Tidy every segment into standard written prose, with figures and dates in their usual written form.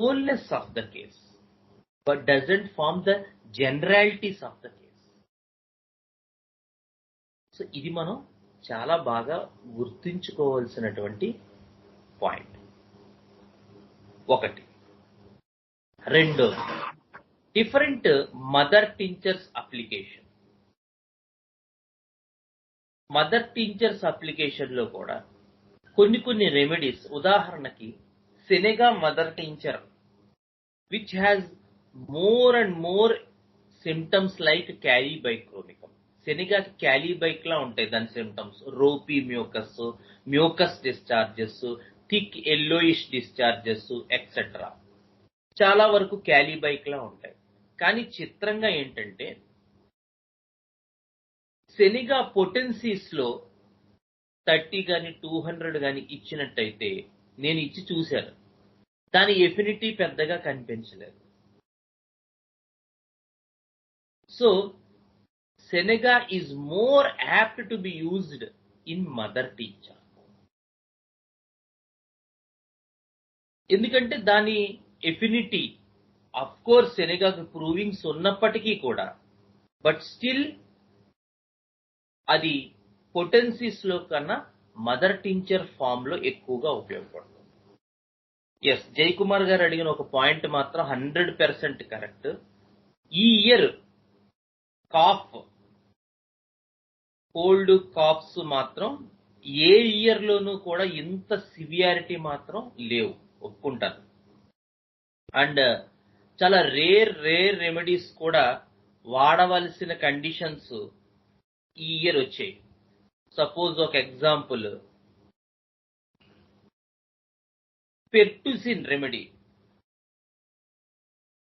wholeness of the case, but doesn't form the generalities of the case. So ఇది మనం చాలా బాగా గుర్తుంచుకోవాల్సినటువంటి పాయింట్ ఒకటి. రెండోది, different mother tinctures application. Mother tinctures application లో కూడా కొన్ని రెమెడీస్, ఉదాహరణకి senega mother tincture which has more and more symptoms like kali bichromicum. Senega kali bich లా ఉంటాయి దాని symptoms. Ropy mucus, mucus discharges, thick yellowish discharges etcetera. చాలా వరకు క్యాలీబైక్ లా ఉంటాయి. కానీ చిత్రంగా ఏంటంటే సెనెగా పొటెన్సీస్ లో 30 గాని 200 గాని ఇచ్చినట్టయితే, నేను ఇచ్చి చూశాను, దాని ఎఫినిటీ పెద్దగా కనిపించలేదు. So senega is more apt to be used in mother teacher. ఎందుకంటే దాని ఎఫినిటీ, అఫ్ కోర్స్ సెనెగాకు ప్రూవింగ్స్ ఉన్నప్పటికీ కూడా, బట్ స్టిల్ అది పొటెన్సీస్ లో కన్నా మదర్ టించర్ ఫామ్ లో ఎక్కువగా ఉపయోగపడుతుంది. ఎస్, జయకుమార్ గారు అడిగిన ఒక పాయింట్ మాత్రం 100% కరెక్ట్. ఈ ఇయర్ కాఫ్, కోల్డ్ కాఫ్స్ మాత్రం ఏ ఇయర్ లోనూ కూడా ఇంత సివియారిటీ మాత్రం లేవు, ఒప్పుకుంటాను. అండ్ చాలా రేర్ రెమెడీస్ కూడా వాడవలసిన కండిషన్స్ ఈ ఇయర్ వచ్చాయి. సపోజ్ ఒక ఎగ్జాంపుల్, పెర్టుసిన్ రెమెడీ.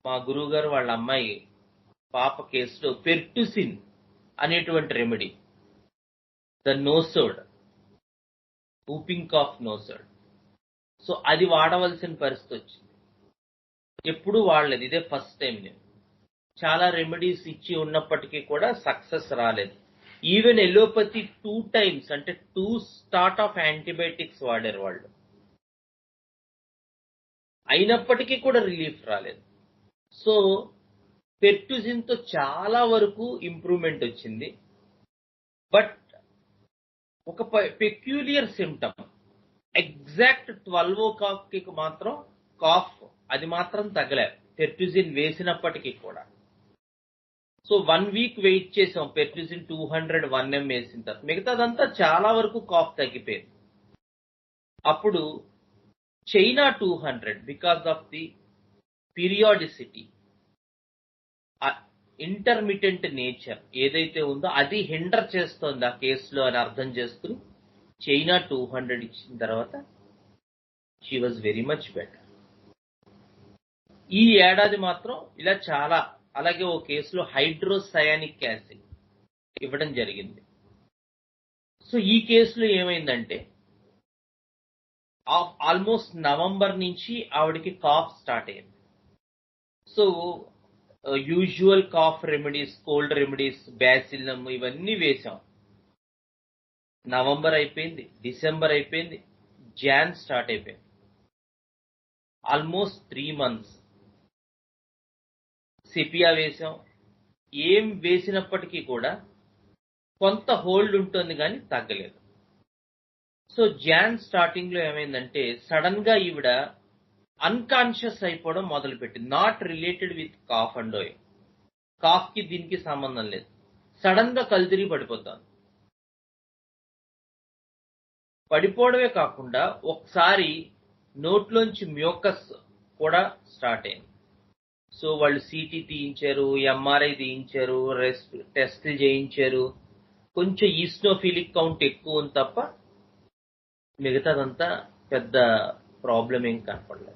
మా గురువు గారు వాళ్ళ అమ్మాయి పాప కేసులో పెర్టుసిన్ అనేటువంటి remedy, the nosode, whooping cough nosode. So అది వాడవలసిన పరిస్థితి వచ్చింది. ఎప్పుడు వాడలేదు, ఇదే ఫస్ట్ టైం. నేను చాలా రెమెడీస్ ఇచ్చి ఉన్నప్పటికీ కూడా సక్సెస్ రాలేదు. ఈవెన్ ఎలోపతి 2 times, అంటే 2 స్టార్ట్ ఆఫ్ యాంటీబయాటిక్స్ వాడారు వాళ్ళు, అయినప్పటికీ కూడా రిలీఫ్ రాలేదు. సో పెర్టుసిన్ తో చాలా వరకు ఇంప్రూవ్మెంట్ వచ్చింది. బట్ ఒక పెక్యూలియర్ సిమ్టమ్, ఎగ్జాక్ట్ 12 o'clock కి మాత్రం కాఫ్, అది మాత్రం తగ్గలేదు పెర్టుసిన్ వేసినప్పటికీ కూడా. సో 1 week వెయిట్ చేసాం పెర్టుసిన్ 200 1M వేసిన తర్వాత. మిగతాదంతా చాలా వరకు కాఫ్ తగ్గిపోయింది. అప్పుడు China 200, because of the periodicity, intermittent nature ఏదైతే ఉందో అది హిండర్ చేస్తోంది ఆ కేసులో అని అర్థం చేసుకుని చైనా 200 ఇచ్చిన తర్వాత she was very much better. ఈ ఏడాది మాత్రం ఇలా చాలా, అలాగే ఓ కేసులో హైడ్రోసయానిక్ యాసిడ్ ఇవ్వడం జరిగింది. సో ఈ కేసులో ఏమైందంటే ఆల్మోస్ట్ నవంబర్ నుంచి ఆవిడకి కాఫ్ స్టార్ట్ అయింది. So usual cough remedies, cold remedies, bacillinum ఇవన్నీ వేశాం. నవంబర్ అయిపోయింది, డిసెంబర్ అయిపోయింది, జాన్ స్టార్ట్ అయిపోయింది. ఆల్మోస్ట్ 3 months సిపియా వేశాం. ఏం వేసినప్పటికీ కూడా కొంత హోల్డ్ ఉంటుంది కానీ తగ్గలేదు. సో జాన్ స్టార్టింగ్ లో ఏమైందంటే సడన్ గా ఈవిడ అన్కాన్షియస్ అయిపోవడం మొదలుపెట్టింది. Not related with cough and ఓయ్, కాఫ్ కి దీనికి సంబంధం లేదు. సడన్ గా కళ్ళు పడిపోతాను. పడిపోవడమే కాకుండా ఒకసారి నోట్లోంచి మ్యూకస్ కూడా స్టార్ట్ అయింది. సో వాళ్ళు సిటీ తీయించారు, ఎంఆర్ఐ తీయించారు, టెస్టులు చేయించారు. కొంచెం ఈస్నోఫిలిక్ కౌంట్ ఎక్కువ ఉంది తప్ప మిగతాదంతా పెద్ద ప్రాబ్లం ఏం కనపడలేదు.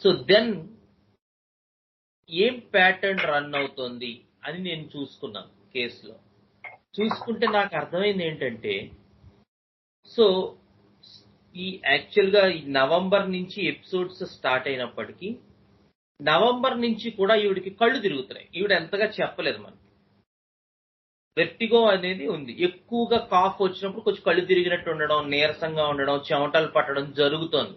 సో దెన్ ఏం ప్యాటర్న్ రన్ అవుతోంది అని నేను చూసుకున్నాను కేసులో. చూసుకుంటే నాకు అర్థమైంది ఏంటంటే, సో ఈ యాక్చువల్గా ఈ నవంబర్ నుంచి ఎపిసోడ్స్ స్టార్ట్ అయినప్పటికీ నవంబర్ నుంచి కూడా ఈవిడికి కళ్ళు తిరుగుతున్నాయి. ఈవిడ ఎంతగా చెప్పలేదు మనకి. వెర్టిగో అనేది ఉంది. ఎక్కువగా కాఫ్ వచ్చినప్పుడు కొంచెం కళ్ళు తిరిగినట్టు ఉండడం, నీరసంగా ఉండడం, చెమటలు పట్టడం జరుగుతోంది.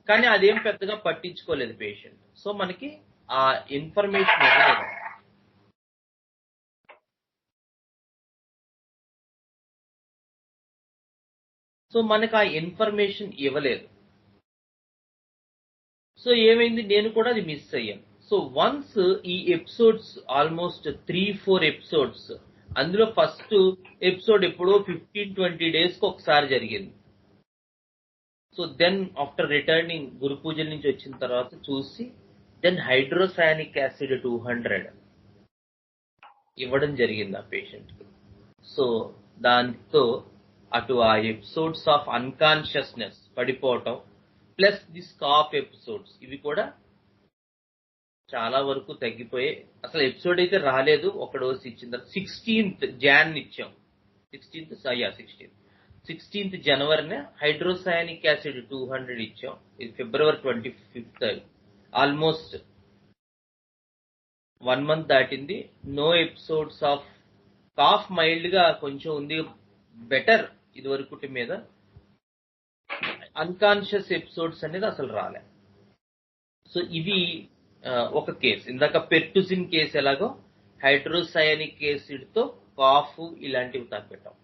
కానీ అదేం పెద్దగా పట్టించుకోలేదు పేషెంట్. సో మనకి ఆ ఇన్ఫర్మేషన్ ఇవ్వలేదు. సో మనకు ఆ ఇన్ఫర్మేషన్ ఇవ్వలేదు. సో ఏమైంది, నేను కూడా అది మిస్ అయ్యాను. సో వన్స్ ఈ ఎపిసోడ్స్ ఆల్మోస్ట్ 3-4 ఎపిసోడ్స్, అందులో ఫస్ట్ ఎపిసోడ్ ఎప్పుడో 15-20 డేస్ కి ఒకసారి జరిగింది. సో దెన్ ఆఫ్టర్ రిటర్నింగ్ గురు పూజల నుంచి వచ్చిన తర్వాత చూసి దెన్ హైడ్రోసయానిక్ యాసిడ్ 200 ఇవ్వడం జరిగింది ఆ పేషెంట్ కి. సో దాంతో అటు ఆ ఎపిసోడ్స్ ఆఫ్ అన్కాన్షియస్నెస్ పడిపోవటం ప్లస్ దిస్ కాఫ్ ఎపిసోడ్స్ ఇవి కూడా చాలా వరకు తగ్గిపోయి, అసలు ఎపిసోడ్ అయితే రాలేదు. ఒక డోస్ ఇచ్చిన తర్వాత 16th జాన్ ఇచ్చాం. 16th జనవరినే హైడ్రోసయానిక్ యాసిడ్ 200 ఇచ్చాం. ఇది ఫిబ్రవరి 25th. ఆల్మోస్ట్ 1 month దాటింది. No episodes of cough, mild గా కొంచెం ఉంది, బెటర్ ఇది వరకు మీద. అన్కాన్షియస్ ఎపిసోడ్స్ అనేది అసలు రాలే. సో ఇది ఒక కేసు. ఇందాక పెర్టుసిన్ కేసు ఎలాగో హైడ్రోసయానిక్ యాసిడ్ తో కాఫ్ ఇలాంటివి తగ్గటం.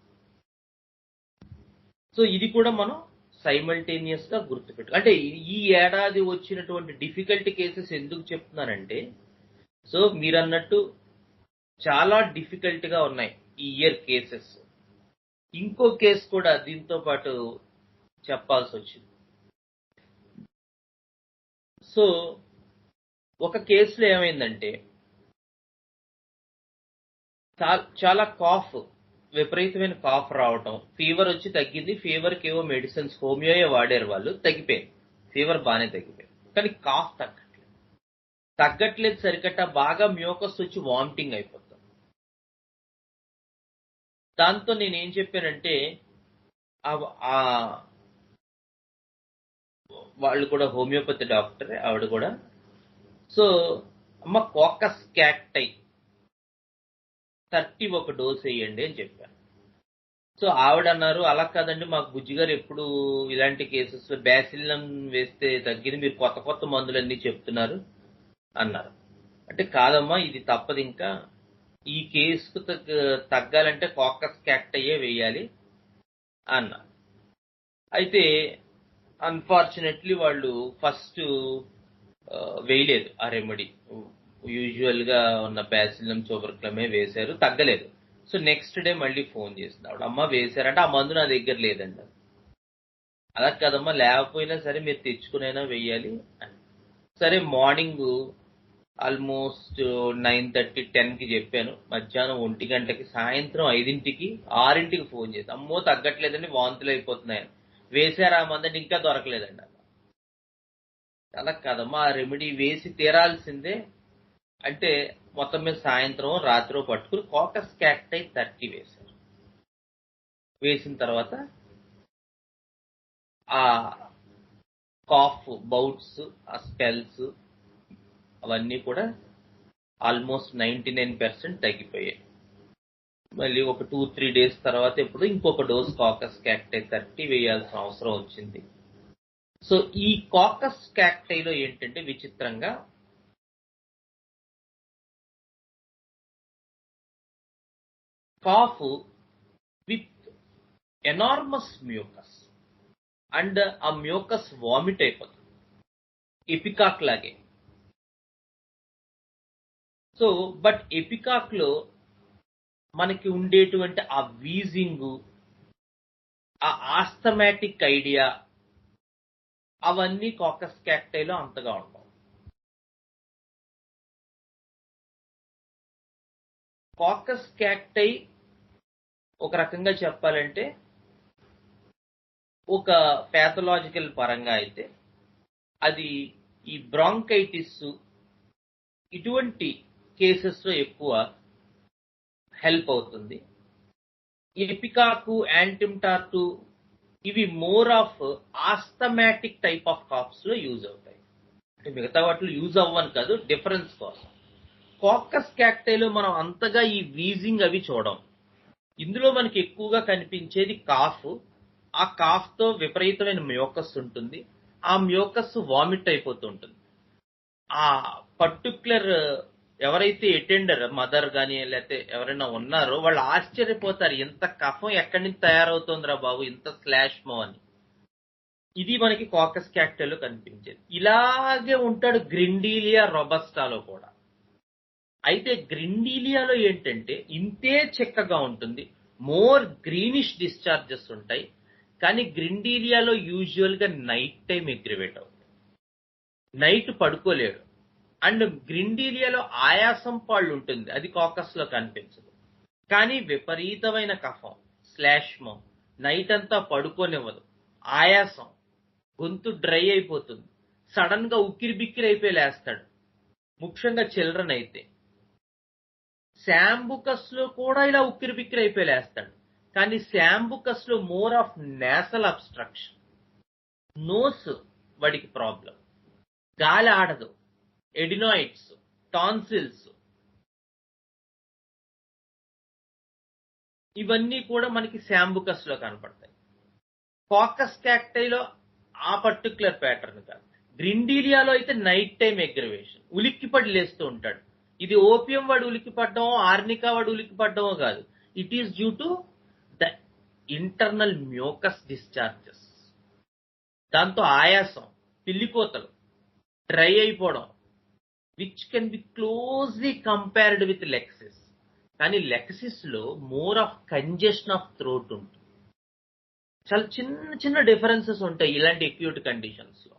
సో ఇది కూడా మనం సైమల్టేనియస్ గా గుర్తుపెట్టు. అంటే ఈ ఏడాది వచ్చినటువంటి డిఫికల్ట్ కేసెస్ ఎందుకు చెప్తున్నానంటే, సో మీరన్నట్టు చాలా డిఫికల్ట్ గా ఉన్నాయి ఈ ఇయర్ కేసెస్. ఇంకో కేసు కూడా దీంతో పాటు చెప్పాల్సి వచ్చింది. సో ఒక కేసులో ఏమైందంటే, చాలా కాఫ్, విపరీతమైన కాఫ్ రావటం, ఫీవర్ వచ్చి తగ్గింది. ఫీవర్ కి ఏవో మెడిసిన్స్ హోమియోయే వాడారు వాళ్ళు, తగ్గిపోయింది. ఫీవర్ బాగానే తగ్గిపోయింది. కానీ కాఫ్ తగ్గట్లేదు సరికట్ట బాగా మ్యూకస్ వచ్చి వామిటింగ్ అయిపోతుంది. దాంతో నేనేం చెప్పానంటే, వాళ్ళు కూడా హోమియోపతి డాక్టర్ ఆవిడ కూడా. సో అమ్మ కోకస్ క్యాక్టై 31 డోస్ వేయండి అని చెప్పాను. సో ఆవిడ అన్నారు, అలా కాదండి మాకు బుజ్జి గారు ఎప్పుడు ఇలాంటి కేసెస్ బ్యాసిల్లం వేస్తే తగ్గింది, మీరు కొత్త కొత్త మందులన్నీ చెప్తున్నారు అన్నారు. అంటే కాదమ్మా ఇది తప్పదు, ఇంకా ఈ కేసుకు తగ్గాలంటే కోకస్ క్యాక్టైయే వేయాలి అన్నారు. అయితే అన్ఫార్చునేట్లీ వాళ్ళు ఫస్ట్ వేయలేదు ఆ రెమెడీ. యూజువల్ గా ఉన్న బ్యాసిలం చూబర్క్లమే వేశారు, తగ్గలేదు. సో నెక్స్ట్ డే మళ్ళీ ఫోన్ చేస్తున్నాడు, అమ్మ వేశారంటే ఆ మందు నా దగ్గర లేదండి. అలా కదమ్మా, లేకపోయినా సరే మీరు తెచ్చుకునైనా వెయ్యాలి అని. సరే మార్నింగ్ ఆల్మోస్ట్ 9:30-10కి చెప్పాను, మధ్యాహ్నం 1 గంటకి, సాయంత్రం 5ంటికి 6ంటికి ఫోన్ చేసి, అమ్మో తగ్గట్లేదండి వాంతులు అయిపోతున్నాయని. వేశారా ఆ మందని, ఇంకా దొరకలేదండి. అలా కాదమ్మా ఆ రెమెడీ వేసి తీరాల్సిందే అంటే మొత్తం మీద సాయంత్రం రాత్రి పట్టుకుని కోకస్ క్యాక్టై 30 వేశారు. వేసిన తర్వాత ఆ కాఫ్ బౌట్స్, ఆ స్పెల్స్ అవన్నీ కూడా ఆల్మోస్ట్ 99% తగ్గిపోయాయి. మళ్ళీ ఒక 2-3 డేస్ తర్వాత ఇప్పుడు ఇంకొక డోస్ కాకస్ క్యాక్టై 30 వేయాల్సిన అవసరం వచ్చింది. సో ఈ కాకస్ క్యాక్టైలో ఏంటంటే విచిత్రంగా cough with enormous mucus, and ఆ మ్యూకస్ వామిట్ అయిపోతుంది ఎపికాక్ లాగే. సో బట్ ఎపికాక్ లో మనకి ఉండేటువంటి ఆ వీజింగ్, ఆ ఆస్థమాటిక్ ఐడియా అవన్నీ కాకస్ క్యాక్టైలో అంతగా ఉంటాయి. కాకస్ క్యాక్టై ఒక రకంగా చెప్పాలంటే ఒక ప్యాథలాజికల్ పరంగా అయితే అది ఈ బ్రాంకైటిస్ ఇటువంటి కేసెస్ లో ఎక్కువ హెల్ప్ అవుతుంది. ఎపికాకు, యాంటిమ్టార్టు ఇవి more of asthmatic type of calves లో యూజ్ అవుతాయి. అంటే మిగతా వాటిలో యూజ్ అవ్వని కాదు, డిఫరెన్స్ కోసం. కాకస్ క్యాక్టైలో మనం అంతగా ఈ వీజింగ్ అవి చూడం. ఇందులో మనకి ఎక్కువగా కనిపించేది కాఫ్. ఆ కాఫ్ తో విపరీతమైన మ్యూకస్ ఉంటుంది. ఆ మ్యూకస్ వామిట్ అయిపోతూ ఉంటుంది. ఆ పర్టిక్యులర్ ఎవరైతే అటెండర్ మదర్ గాని లేకపోతే ఎవరైనా ఉన్నారో వాళ్ళు ఆశ్చర్యపోతారు, ఇంత కఫం ఎక్కడి నుంచి తయారవుతుందిరా బాబు, ఇంత శ్లాష్మో అని. ఇది మనకి కాకస్ క్యాక్టైలో కనిపించేది. ఇలాగే ఉంటాడు గ్రిండీలియా రొబస్టాలో కూడా. అయితే గ్రిండీలియాలో ఏంటంటే ఇంతే చిక్కగా ఉంటుంది, మోర్ గ్రీనిష్ డిశ్చార్జెస్ ఉంటాయి. కానీ గ్రిండీలియాలో యూజువల్ గా నైట్ టైం ఎగ్రివేట్ అవుతుంది, నైట్ పడుకోలేడు. అండ్ గ్రిండీలియాలో ఆయాసం పాళ్ళు ఉంటుంది, అది కాకస్ లో కనిపించదు. కానీ విపరీతమైన కఫం, శ్లాష్మం, నైట్ అంతా పడుకోనివ్వదు, ఆయాసం, గొంతు డ్రై అయిపోతుంది, సడన్ గా ఉక్కిరి బిక్కిరి అయిపోయి లేస్తాడు, ముఖ్యంగా చిల్డ్రన్ అయితే. శాంబుకస్ లో కూడా ఇలా ఉక్కిరి బిక్కిరి అయిపోయి లేస్తాడు. కానీ శాంబుకస్ లో more of nasal obstruction, nose వాడికి ప్రాబ్లం, గాలి ఆడదు, ఎడినాయిడ్స్, టాన్సిల్స్, ఇవన్నీ కూడా మనకి శాంబుకస్ లో కనపడతాయి. కాకస్ క్యాక్టైలో ఆ పర్టికులర్ ప్యాటర్న్ కాదు. గ్రిండీలియాలో అయితే నైట్ టైం ఎగ్రవేషన్, ఉలిక్కిపడి లేస్తూ ఉంటాడు. ఇది ఓపియం వాడు ఉలిక్కిపడ్డమో ఆర్నికా వాడు ఉలిక్కిపడ్డమో కాదు, it is due to the internal mucus discharges. దాంతో ఆయాసం, పిల్లికోతలు, డ్రై అయిపోవడం, which can be closely compared with lexis. కానీ లెక్సిస్ లో more of congestion of throat ఉంటుంది. చాలా చిన్న చిన్న డిఫరెన్సెస్ ఉంటాయి ఇలాంటి అక్యూట్ కండిషన్స్ లో.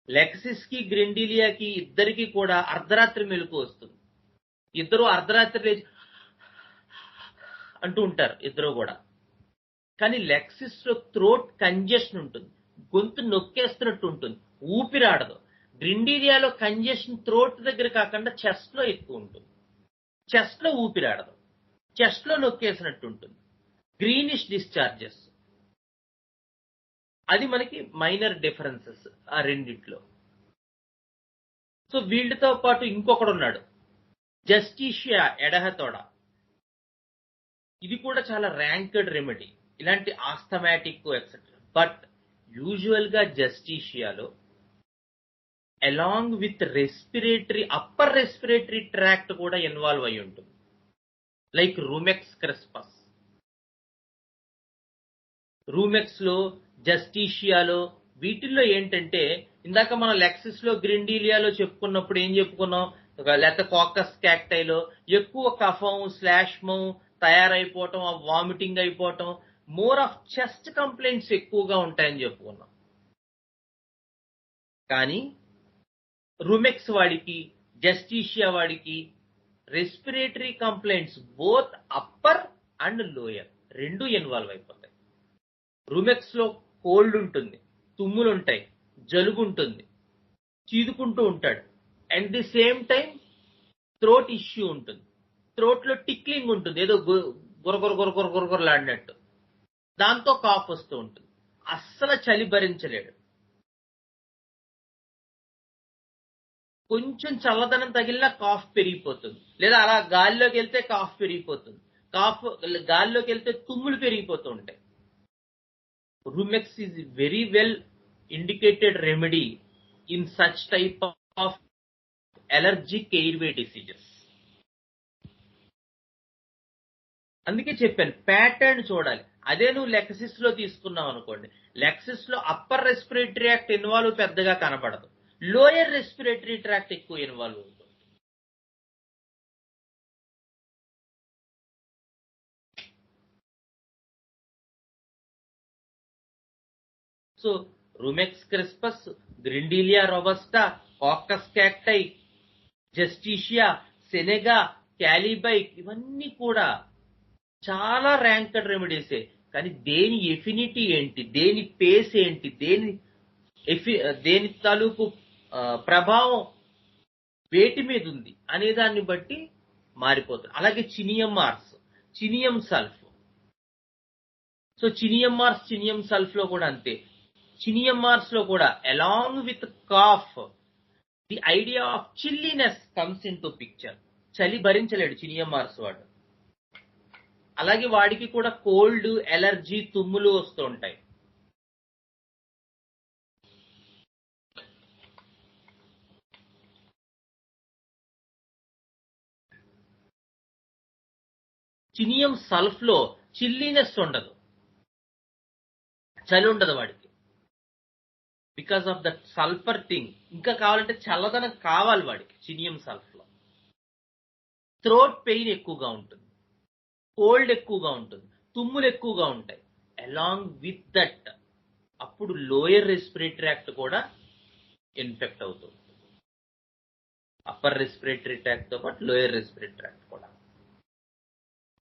లెక్సిస్ కి గ్రిండీలియాకి ఇద్దరికి కూడా అర్ధరాత్రి మెలకు వస్తుంది. ఇద్దరు అర్ధరాత్రి లేచి అంటూ ఉంటారు ఇద్దరు కూడా. కానీ లెక్సిస్ లో థ్రోట్ కంజెషన్ ఉంటుంది, గొంతు నొక్కేస్తున్నట్టు ఉంటుంది, ఊపిరాడదు. గ్రిండీలియాలో కంజెషన్ థ్రోట్ దగ్గర కాకుండా చెస్ట్ లో ఎక్కువ ఉంటుంది, చెస్ట్ లో ఊపిరాడదు, చెస్ట్ లో నొక్కేసినట్టు ఉంటుంది, గ్రీనిష్ డిశ్చార్జెస్. అది మనకి మైనర్ డిఫరెన్సెస్ ఆ రెండిట్లో. సో వీళ్ళతో పాటు ఇంకొకడు ఉన్నాడు, జస్టిషియా ఎడహతోడా. ఇది కూడా చాలా ర్యాంక్డ్ రెమెడీ ఇలాంటి ఆస్థమాటిక్ ఎక్సెట్రా. బట్ యూజువల్ గా జస్టిషియాలో along with respiratory, upper respiratory tract కూడా ఇన్వాల్వ్ అయి ఉంటుంది, లైక్ రూమెక్స్ క్రిస్పస్. రూమెక్స్ లో, జస్టిషియాలో, వీటిల్లో ఏంటంటే ఇందాక మనం లెక్సిస్ లో గ్రిండీలియాలో చెప్పుకున్నప్పుడు ఏం చెప్పుకున్నాం, లేకపోతే కాకస్ క్యాక్టైలో ఎక్కువ కఫం, శ్లాష్మం తయారైపోవటం, వామిటింగ్ అయిపోవటం, మోర్ ఆఫ్ చెస్ట్ కంప్లైంట్స్ ఎక్కువగా ఉంటాయని చెప్పుకున్నాం. కానీ రూమెక్స్ వాడికి, జస్టిషియా వాడికి respiratory complaints both upper and lower రెండు ఇన్వాల్వ్ అయిపోతాయి. రూమెక్స్ లో కోల్డ్ ఉంటుంది, తుమ్ములు ఉంటాయి, జలుబు ఉంటుంది, చీదుకుంటూ ఉంటాడు. At the same time throat issue ఉంటుంది, థ్రోట్ లో టిక్లింగ్ ఉంటుంది, ఏదో గురగుర గురగుర గురగురలాడినట్టు, దాంతో కాఫ్ వస్తూ ఉంటుంది, అస్సలు చలి భరించలేడు. కొంచెం చల్లదనం తగిలినా కాఫ్ పెరిగిపోతుంది, లేదా అలా గాలిలోకి వెళ్తే కాఫ్ పెరిగిపోతుంది, కాఫ్ గాలిలోకి వెళ్తే తుమ్ములు పెరిగిపోతూ ఉంటాయి. Rumex is very well indicated remedy in such type of allergic airway diseases. అందుకే చెప్పాను ప్యాటర్న్ చూడాలి. అదే నువ్వు లెక్సిస్ లో తీసుకున్నావు అనుకోండి, లెక్సిస్ లో అప్పర్ రెస్పిరేటరీ ట్రాక్ట్ ఇన్వాల్వ్ పెద్దగా కనపడదు, లోయర్ రెస్పిరేటరీ ట్రాక్ట్ ఎక్కువ ఇన్వాల్వ్ అవుతుంది. సో రూమెక్స్ క్రిస్పస్, గ్రిండీలియా రోబస్టా, కాకస్ క్యాక్టై, జస్టిషియా, సెనెగా, క్యాలిబైక్, ఇవన్నీ కూడా చాలా ర్యాంక్డ్ రెమెడీసే. కానీ దేని ఎఫినిటీ ఏంటి, దేని పేస్ ఏంటి, దేని తాలూకు ప్రభావం వేటి మీద ఉంది అనే దాన్ని బట్టి మారిపోతుంది. అలాగే chininum mars, chininum sulph. So chininum mars, chininum sulph లో కూడా అంతే. చినియం మార్స్ లో కూడా along with cough the idea of chilliness comes in to picture. చలి భరించలేడు చినియం మార్స్ వాడు. అలాగే వాడికి కూడా కోల్డ్, ఎలర్జీ, తుమ్ములు వస్తూ ఉంటాయి. చినియం సల్ఫ్ లో చిల్లీనెస్ ఉండదు, చలి ఉండదు వాడికి, because of that sulphur thing. ఇంకా కావాలంటే చల్లదనం కావాలి వాడికి చినియం సల్ఫ్ లో. థ్రోట్ పెయిన్ ఎక్కువగా ఉంటుంది, కోల్డ్ ఎక్కువగా ఉంటుంది, తుమ్ములు ఎక్కువగా ఉంటాయి. అలాంగ్ విత్ దట్ అప్పుడు లోయర్ రెస్పిరేటరీ ట్రాక్ట్ కూడా ఇన్ఫెక్ట్ అవుతుంది. అప్పర్ రెస్పిరేటరీ ట్రాక్ట్ తో పాటు లోయర్ రెస్పిరేటరీ ట్రాక్ట్ కూడా.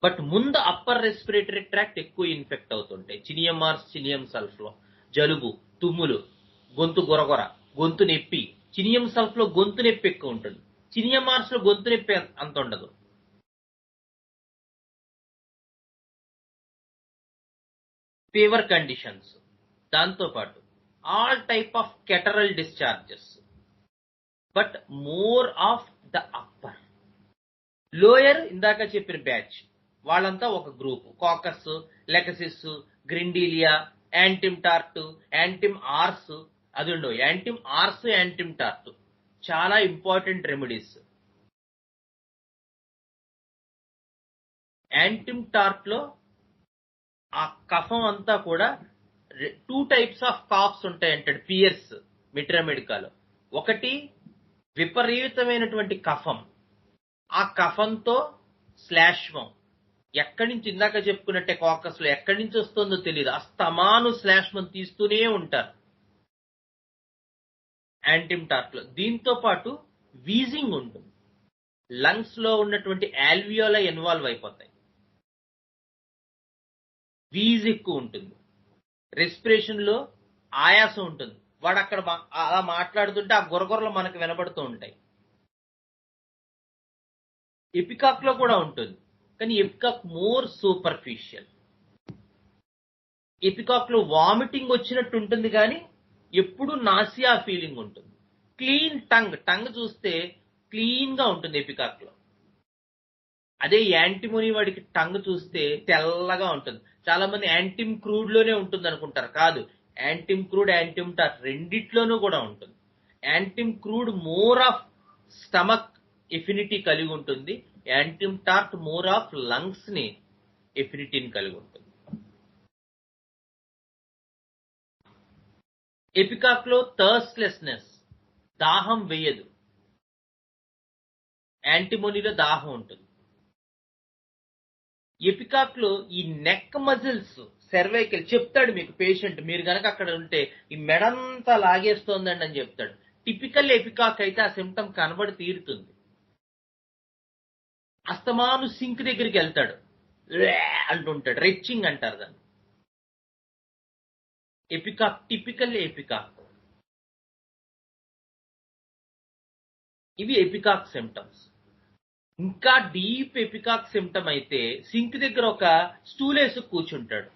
బట్ ముందు అప్పర్ రెస్పిరేటరీ ట్రాక్ట్ ఎక్కువ ఇన్ఫెక్ట్ అవుతుంటాయి చినియం మార్స్, చినియం సల్ఫ్ లో. జలుబు, తుమ్ములు, గొంతు గొరగొర, గొంతు నొప్పి. చినియం సల్ఫ్ లో గొంతు నొప్పి ఎక్కువ ఉంటుంది, చినియం మార్స్ లో గొంతు నొప్పి అంత ఉండదు. ఫీవర్ కండిషన్స్, దాంతోపాటు all type of catarrhal discharges, but more of the upper. Lower ఇందాక చెప్పిన బ్యాచ్ వాళ్ళంతా ఒక group. Coccus, lachesis, grindelia, antim tart, antim ars. అది ఉండవు. యాంటిమ్ ఆర్స్, యాంటిమ్ టార్ట్ చాలా ఇంపార్టెంట్ రెమెడీస్. యాంటిమ్ టార్ట్ లో ఆ కఫం అంతా కూడా 2 టైప్స్ ఆఫ్ కాఫ్స్ ఉంటాయంటాడు పియర్స్ మిట్రామెడికాలో. ఒకటి విపరీతమైనటువంటి కఫం, ఆ కఫంతో శ్లాష్మం. ఎక్కడి నుంచి, ఇందాక చెప్పుకున్నట్టే కాకస్ లో ఎక్కడి నుంచి వస్తుందో తెలియదు, అస్తమాను శ్లాష్మం తీస్తూనే ఉంటారు యాంటిమ్ టార్ట్ లో. దీంతో పాటు వీజింగ్ ఉంటుంది, లంగ్స్ లో ఉన్నటువంటి ఆల్వియోలా ఇన్వాల్వ్ అయిపోతాయి, వీజ్ ఎక్కువ ఉంటుంది, రెస్పిరేషన్ లో ఆయాసం ఉంటుంది. వాడు అక్కడ అలా మాట్లాడుతుంటే ఆ గొరగొరలు మనకు వినబడుతూ ఉంటాయి. ఎపికాక్ లో కూడా ఉంటుంది, కానీ ఎపికాక్ మోర్ సూపర్ఫిషియల్. ఎపికాక్ లో వామిటింగ్ వచ్చినట్టు ఉంటుంది, కానీ ఎప్పుడు నాసియా ఫీలింగ్ ఉంటుంది. క్లీన్ టంగ్, టంగ్ చూస్తే క్లీన్ గా ఉంటుంది ఎపికాక్ లో. అదే యాంటిమోనీ వాడికి టంగ్ చూస్తే తెల్లగా ఉంటుంది. చాలా మంది యాంటిమ్ క్రూడ్ లోనే ఉంటుంది అనుకుంటారు, కాదు. యాంటిమ్ క్రూడ్, యాంటిమ్ టార్ట్ రెండిట్లోనూ కూడా ఉంటుంది. Antim crude more of stomach affinity కలిగి ఉంటుంది, antim tart more of lungs ని ఎఫినిటీని కలిగి ఉంటుంది. ఎపికాక్ లో థర్స్ట్లెస్నెస్, దాహం వేయదు. యాంటిమోనీలో దాహం ఉంటుంది. ఎపికాక్ లో ఈ నెక్ మజిల్స్, సర్వైకల్ చెప్తాడు మీకు పేషెంట్, మీరు గనక అక్కడ ఉంటే ఈ మెడంతా లాగేస్తోందండి అని చెప్తాడు. టిపికల్ ఎపికాక్ అయితే ఆ సిమ్టమ్ కనబడి తీరుతుంది. అస్తమాను సింక్ దగ్గరికి వెళ్తాడు, అంటుంటాడు, రెచ్చింగ్ అంటారు దాన్ని. ఎపికాక్, టిపికల్ ఎపికాక్. ఇవి ఎపికాక్ సిమ్టమ్స్. ఇంకా డీప్ ఎపికాక్ సిమ్టమ్ అయితే సింక్ దగ్గర ఒక స్టూల్ వేసి కూర్చుంటాడు,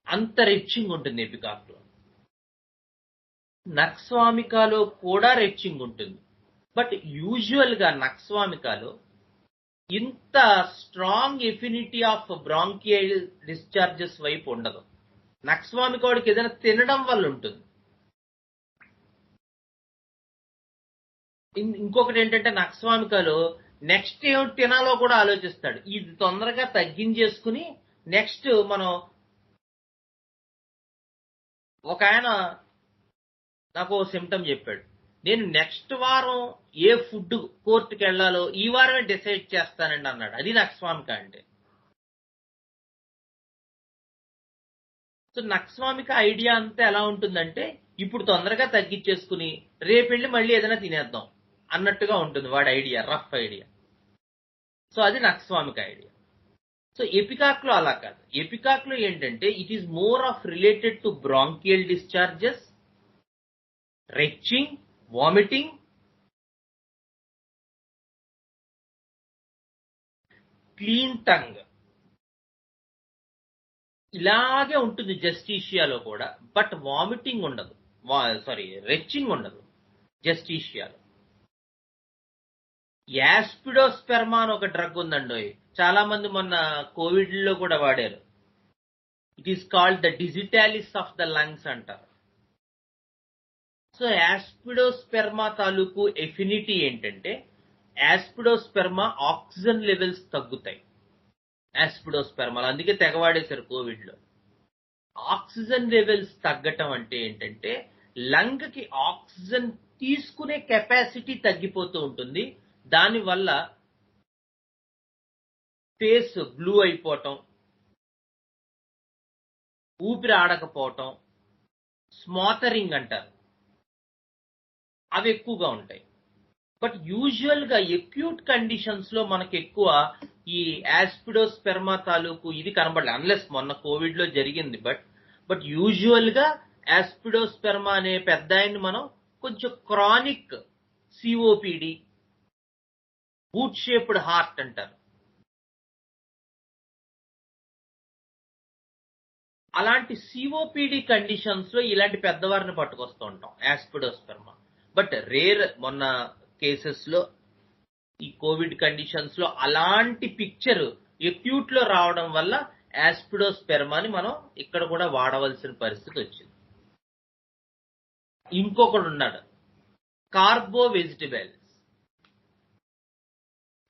అంత రెచ్చింగ్ ఉంటుంది ఎపికాక్ లో. నక్స్వామికాలో కూడా రెచ్చింగ్ ఉంటుంది, బట్ యూజువల్ గా నక్స్వామికాలో ఇంత strong affinity of bronchial discharges వైపు ఉండదు. నక్స్వామికాడికి ఏదైనా తినడం వల్ల ఉంటుంది. ఇంకొకటి ఏంటంటే నక్స్వామికాలో నెక్స్ట్ ఏమిటి తినాలో కూడా ఆలోచిస్తాడు. ఇది తొందరగా తగ్గించేసుకుని నెక్స్ట్ మనం, ఒక ఆయన నాకు ఓ సిమ్టమ్ చెప్పాడు, నేను నెక్స్ట్ వారం ఏ ఫుడ్ కోర్టుకి వెళ్లాలో ఈ వారమే డిసైడ్ చేస్తానండి అన్నాడు. అది నక్స్వామిక అంటే. సో నక్స్వామిక ఐడియా అంతా ఎలా ఉంటుందంటే, ఇప్పుడు తొందరగా తగ్గించేసుకుని రేపెళ్ళి మళ్ళీ ఏదైనా తినేద్దాం అన్నట్టుగా ఉంటుంది వాడి ఐడియా, రఫ్ ఐడియా. సో అది నక్స్వామిక ఐడియా. సో ఎపికాక్ లో అలా కాదు. ఎపికాక్ లో ఏంటంటే it is more of related to bronchial discharges, retching, vomiting, clean tongue. ఇలాగే ఉంటుంది జస్టీషియాలో కూడా, బట్ వామిటింగ్ ఉండదు, రెచ్చింగ్ ఉండదు జస్టీషియాలో. యాస్పిడోస్పెర్మా అని ఒక డ్రగ్ ఉందండి. చాలా మంది మొన్న కోవిడ్ లో కూడా వాడారు. It is called the digitalis of the lungs అంటారు. సో యాస్పిడోస్పెర్మా తాలూకు ఎఫినిటీ ఏంటంటే, యాస్పిడోస్పెర్మా ఆక్సిజన్ లెవెల్స్ తగ్గుతాయి యాస్పిడోస్పెర్మాలో. అందుకే తెగవాడేశారు కోవిడ్ లో. ఆక్సిజన్ లెవెల్స్ తగ్గటం అంటే ఏంటంటే, లంగ్ కి ఆక్సిజన్ తీసుకునే కెపాసిటీ తగ్గిపోతూ ఉంటుంది. దానివల్ల ఫేస్ బ్లూ అయిపోవటం, ఊపిరి ఆడకపోవటం, స్మాటరింగ్ అంటారు, అవి ఎక్కువగా ఉంటాయి. బట్ యూజువల్ గా ఎక్యూట్ కండిషన్స్ లో మనకు ఎక్కువ ఈ యాస్పిడోస్పెర్మా తాలూకు ఇది కనబడలే, అన్లెస్ మొన్న కోవిడ్ లో జరిగింది. బట్ యూజువల్ గా యాస్పిడోస్పెర్మా అనే పెద్ద ఆయన్ని మనం కొంచెం chronic COPD, boot shaped heart అంటారు, అలాంటి సిఓపిడి కండిషన్స్ లో ఇలాంటి పెద్దవారిని పట్టుకొస్తూ ఉంటాం యాస్పిడోస్పెర్మా. బట్ రేర్ మొన్న కేసెస్ లో ఈ కోవిడ్ కండిషన్స్ లో అలాంటి పిక్చర్ ఎక్యూట్ లో రావడం వల్ల యాస్పిడోస్పెర్మాని మనం ఇక్కడ కూడా వాడవలసిన పరిస్థితి వచ్చింది. ఇంకొకడు ఉన్నాడు, కార్బో వెజిటబుల్స్.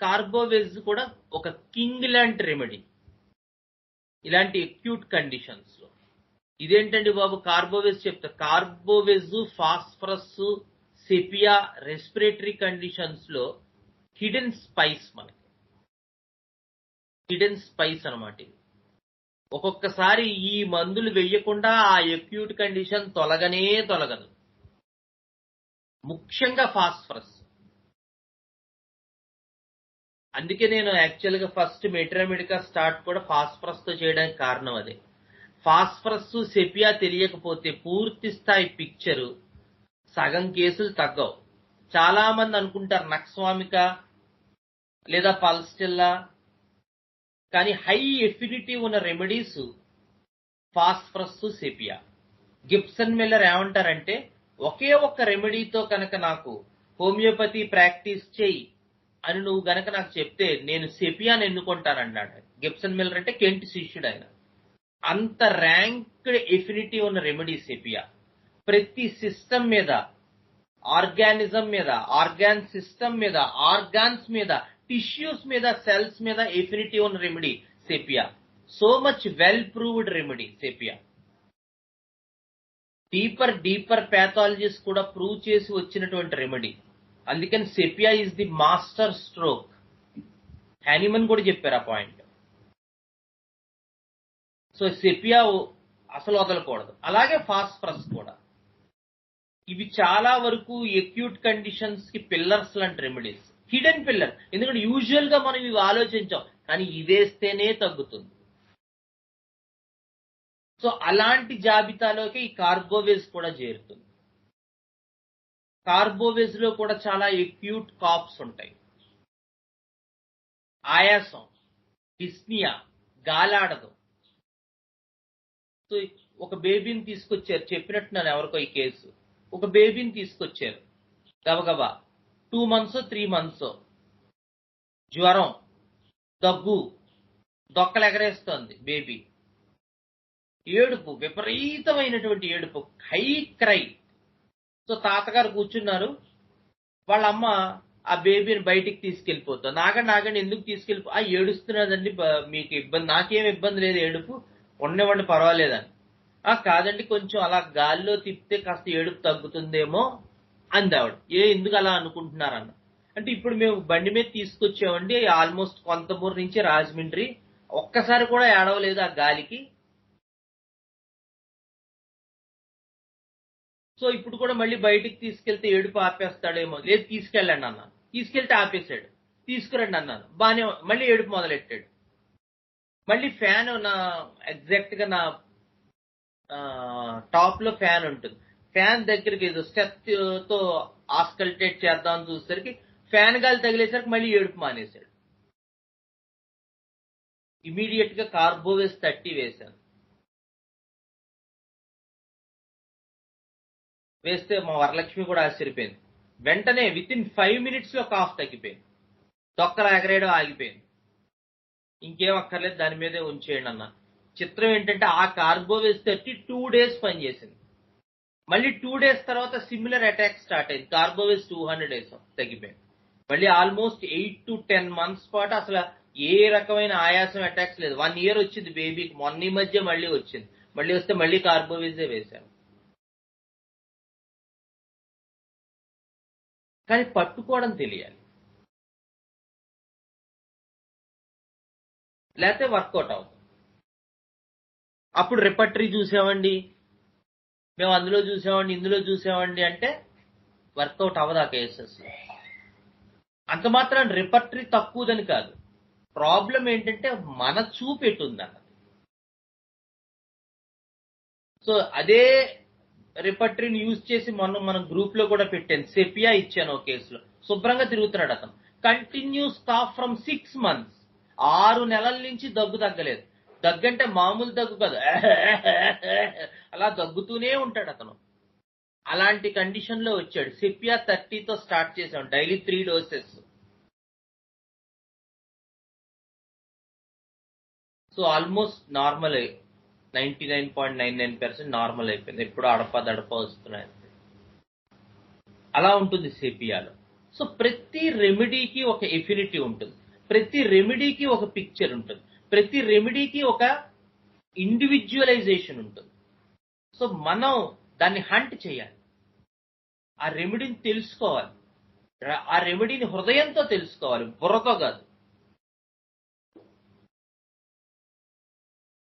కార్బోవెజ్ కూడా ఒక కింగ్ లాంటి రెమెడీ ఇలాంటి ఎక్యూట్ కండిషన్స్ లో. ఇదేంటండి బాబు కార్బోవెజ్ చెప్తా. Carbo veg, phosphorus, sepia respiratory conditions లో హిడెన్ స్పైస్, మనకి హిడెన్ స్పైస్ అనమాట ఇది. ఒక్కొక్కసారి ఈ మందులు వెయ్యకుండా ఆ ఎక్యూట్ కండిషన్ తొలగనే తొలగదు. ముఖ్యంగా ఫాస్ఫరస్. అందుకే నేను యాక్చువల్ గా ఫస్ట్ మెట్రామెడికా స్టార్ట్ కూడా ఫాస్ఫరస్ తో చేయడానికి కారణం అదే. ఫాస్ఫరస్, సెపియా తెలియకపోతే పూర్తి స్థాయి పిక్చరు సగం కేసులు తగ్గవు. చాలా మంది అనుకుంటారు నక్స్వామిక లేదా పల్స్టిల్లా, కానీ హై ఎఫినిటీ ఉన్న remedies phosphorus, sepia. Gibson Miller ఏమంటారంటే, ఒకే ఒక్క రెమెడీతో కనుక నాకు హోమియోపతి ప్రాక్టీస్ చేయి అని నువ్వు గనక నాకు చెప్తే నేను సెపియాని ఎన్నుకుంటానన్నాడు. గిబ్సన్ మిల్లర్ అంటే కెంట్ శిష్యుడు ఆయన. అంత ర్యాంక్డ్ ఎఫినిటీ ఉన్న రెమెడీ సెపియా. ప్రతి సిస్టమ్ మీద, ఆర్గానిజం మీద, ఆర్గాన్ సిస్టమ్ మీద, ఆర్గాన్స్ మీద, టిష్యూస్ మీద, సెల్స్ మీద ఎఫినిటీ ఉన్న remedy sepia. So much well proved remedy sepia. Deeper pathologies కూడా ప్రూవ్ చేసి వచ్చినటువంటి రెమెడీ. అందుకని sepia is the master stroke. Hahnemann కూడా చెప్పారు ఆ పాయింట్. సో సెపియా అసలు వదలకూడదు. అలాగే ఫాస్ఫరస్ కూడా. ఇవి చాలా వరకు ఎక్యూట్ కండిషన్స్ కి పిల్లర్స్ లాంటి రెమెడీస్, హిడెన్ పిల్లర్. ఎందుకంటే యూజువల్ గా మనం ఇవి ఆలోచించాం, కానీ ఇదేస్తేనే తగ్గుతుంది. సో అలాంటి జాబితాలోకి ఈ కార్బోవేజ్ కూడా చేరుతుంది. కార్బోవేజ్ లో కూడా చాలా ఎక్యూట్ కాప్స్ ఉంటాయి. ఆయాసం, డిస్నియా, గాలాడదు. సో ఒక బేబీని తీసుకొచ్చారు, చెప్పినట్టు నన్ను ఎవరికో ఈ కేసు. ఒక బేబీని తీసుకొచ్చారు గబగబా, 2 months 3 months, జ్వరం, దగ్గు, దొక్కలు ఎగరేస్తోంది బేబీ, ఏడుపు, విపరీతమైనటువంటి ఏడుపు, హై క్రై. సో తాతగారు కూర్చున్నారు, వాళ్ళ అమ్మ ఆ బేబీని బయటికి తీసుకెళ్లిపోతుంది. నాగండి ఎందుకు తీసుకెళ్ళిపో, ఏడుస్తున్నదండి, మీకు ఇబ్బంది, నాకేం ఇబ్బంది లేదు, ఏడుపు ఉండనివ్వండి పర్వాలేదని. కాదండి కొంచెం అలా గాల్లో తిప్పితే కాస్త ఏడుపు తగ్గుతుందేమో అంది ఆవిడ. ఎందుకు అలా అనుకుంటున్నారన్న అంటే, ఇప్పుడు మేము బండి మీద తీసుకొచ్చామండి ఆల్మోస్ట్ కొంతమూరు నుంచి రాజమండ్రి, ఒక్కసారి కూడా ఏడవలేదు ఆ గాలికి. సో ఇప్పుడు కూడా మళ్ళీ బయటికి తీసుకెళ్తే ఏడుపు ఆపేస్తాడేమో, లేదు తీసుకెళ్ళండి అన్నాను. తీసుకెళ్తే ఆపేశాడు. తీసుకురండి అన్నాను, బానే, మళ్ళీ ఏడుపు మొదలెట్టాడు. మళ్ళీ ఫ్యాన్ నా ఎగ్జాక్ట్ గా నా టాప్ లో ఫ్యాన్ ఉంటుంది, ఫ్యాన్ దగ్గరికి ఏదో స్టెప్ తో ఆస్కల్టేట్ చేద్దామని చూసేసరికి ఫ్యాన్ గాలి తగిలేసరికి మళ్ళీ ఏడుపు మానేశాడు. ఇమీడియట్ గా కార్బోవేజ్ 30 వేశాను. వేస్తే మా వరలక్ష్మి కూడా ఆశ్చర్యపోయింది. వెంటనే విత్ ఇన్ 5 minutes లో కాఫ్ తగ్గిపోయింది. డొక్కలు ఎగరేయడం ఆగిపోయింది. ఇంకేం అక్కర్లేదు, దాని మీదే ఉంచేయండి అన్న. చిత్రం ఏంటంటే ఆ కార్బోవేజ్ 32 days పనిచేసింది. మళ్ళీ 2 days తర్వాత సిమిలర్ అటాక్ స్టార్ట్ అయింది. కార్బోవేజ్ 200 days తగ్గిపోయింది. మళ్ళీ ఆల్మోస్ట్ 8 to 10 months పాటు అసలు ఏ రకమైన ఆయాసం అటాక్స్ లేదు. 1 year వచ్చింది బేబీకి, మొన్న ఈ మధ్య మళ్ళీ వచ్చింది. మళ్ళీ వస్తే మళ్ళీ కార్బోవేజే వేశాను. కానీ పట్టుకోవడం తెలియాలి, లేకపోతే వర్కౌట్ అవుతుంది. అప్పుడు రిపర్టరీ చూసామండి, మేము అందులో చూసామండి, ఇందులో చూసామండి అంటే వర్కౌట్ అవ్వదు ఆ కేసెస్. అంత మాత్రం రిపర్టరీ తక్కువదని కాదు, ప్రాబ్లం ఏంటంటే మన చూపెట్టుంది అన్నది. సో అదే రిపర్టరీని యూజ్ చేసి మనం గ్రూప్ లో కూడా పెట్టాను. సెపియా ఇచ్చాను ఒక కేసులో, శుభ్రంగా తిరుగుతున్నాడు అతను. కంటిన్యూస్ కాఫ్ ఫ్రమ్ 6 months, 6 నెలల నుంచి దగ్గు తగ్గలేదు. దగ్గంటే మామూలు దగ్గు కాదు, అలా దగ్గుతూనే ఉంటాడు అతను. అలాంటి కండిషన్ లో వచ్చాడు. సెపియా 30తో స్టార్ట్ చేసాం, daily 3 doses. So almost normal, 99.99% normal అయిపోయింది. ఎప్పుడు అడప వస్తున్నాయి. అలా ఉంటుంది సెపియాలో. సో ప్రతి రెమెడీకి ఒక ఎఫినిటీ ఉంటుంది, ప్రతి రెమెడీకి ఒక పిక్చర్ ఉంటుంది, ప్రతి రెమెడీకి ఒక ఇండివిజువలైజేషన్ ఉంటుంది. సో మనం దాన్ని హంట్ చేయాలి, ఆ రెమెడీని తెలుసుకోవాలి, ఆ రెమెడీని హృదయంతో తెలుసుకోవాలి, బుర్రతో కాదు.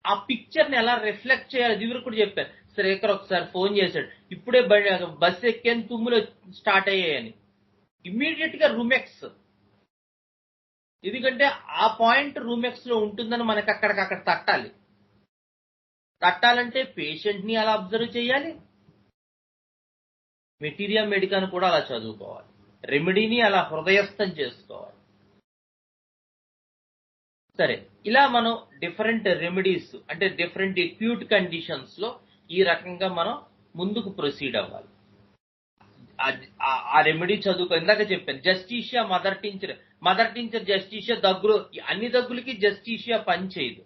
ఆ పిక్చర్ ని ఎలా రిఫ్లెక్ట్ చేయాలి, ఇది కూడా చెప్పాను. శ్రేఖర్ ఒకసారి ఫోన్ చేశాడు, ఇప్పుడే బస్సు ఎక్కాను, తుమ్ములు స్టార్ట్ అయ్యాయని. ఇమ్మీడియట్ గా రూమెక్స్, ఎందుకంటే ఆ పాయింట్ రూమెక్స్ లో ఉంటుందని మనకి అక్కడికక్కడ తట్టాలంటే పేషెంట్ ని అలా అబ్జర్వ్ చేయాలి, మెటీరియా మెడికాను కూడా అలా చదువుకోవాలి, రెమెడీని అలా హృదయస్థం చేసుకోవాలి. సరే, ఇలా మనం డిఫరెంట్ రెమెడీస్ అంటే డిఫరెంట్ అక్యూట్ కండిషన్స్ లో ఈ రకంగా మనం ముందుకు ప్రొసీడ్ అవ్వాలి. ఆ రెమెడీ చదువుకో. ఇందాక చెప్పాను, జస్టిషియా మదర్ టించర్ జస్టిషియా దగ్గులు, అన్ని దగ్గులకి జస్టిషియా పని చేయదు.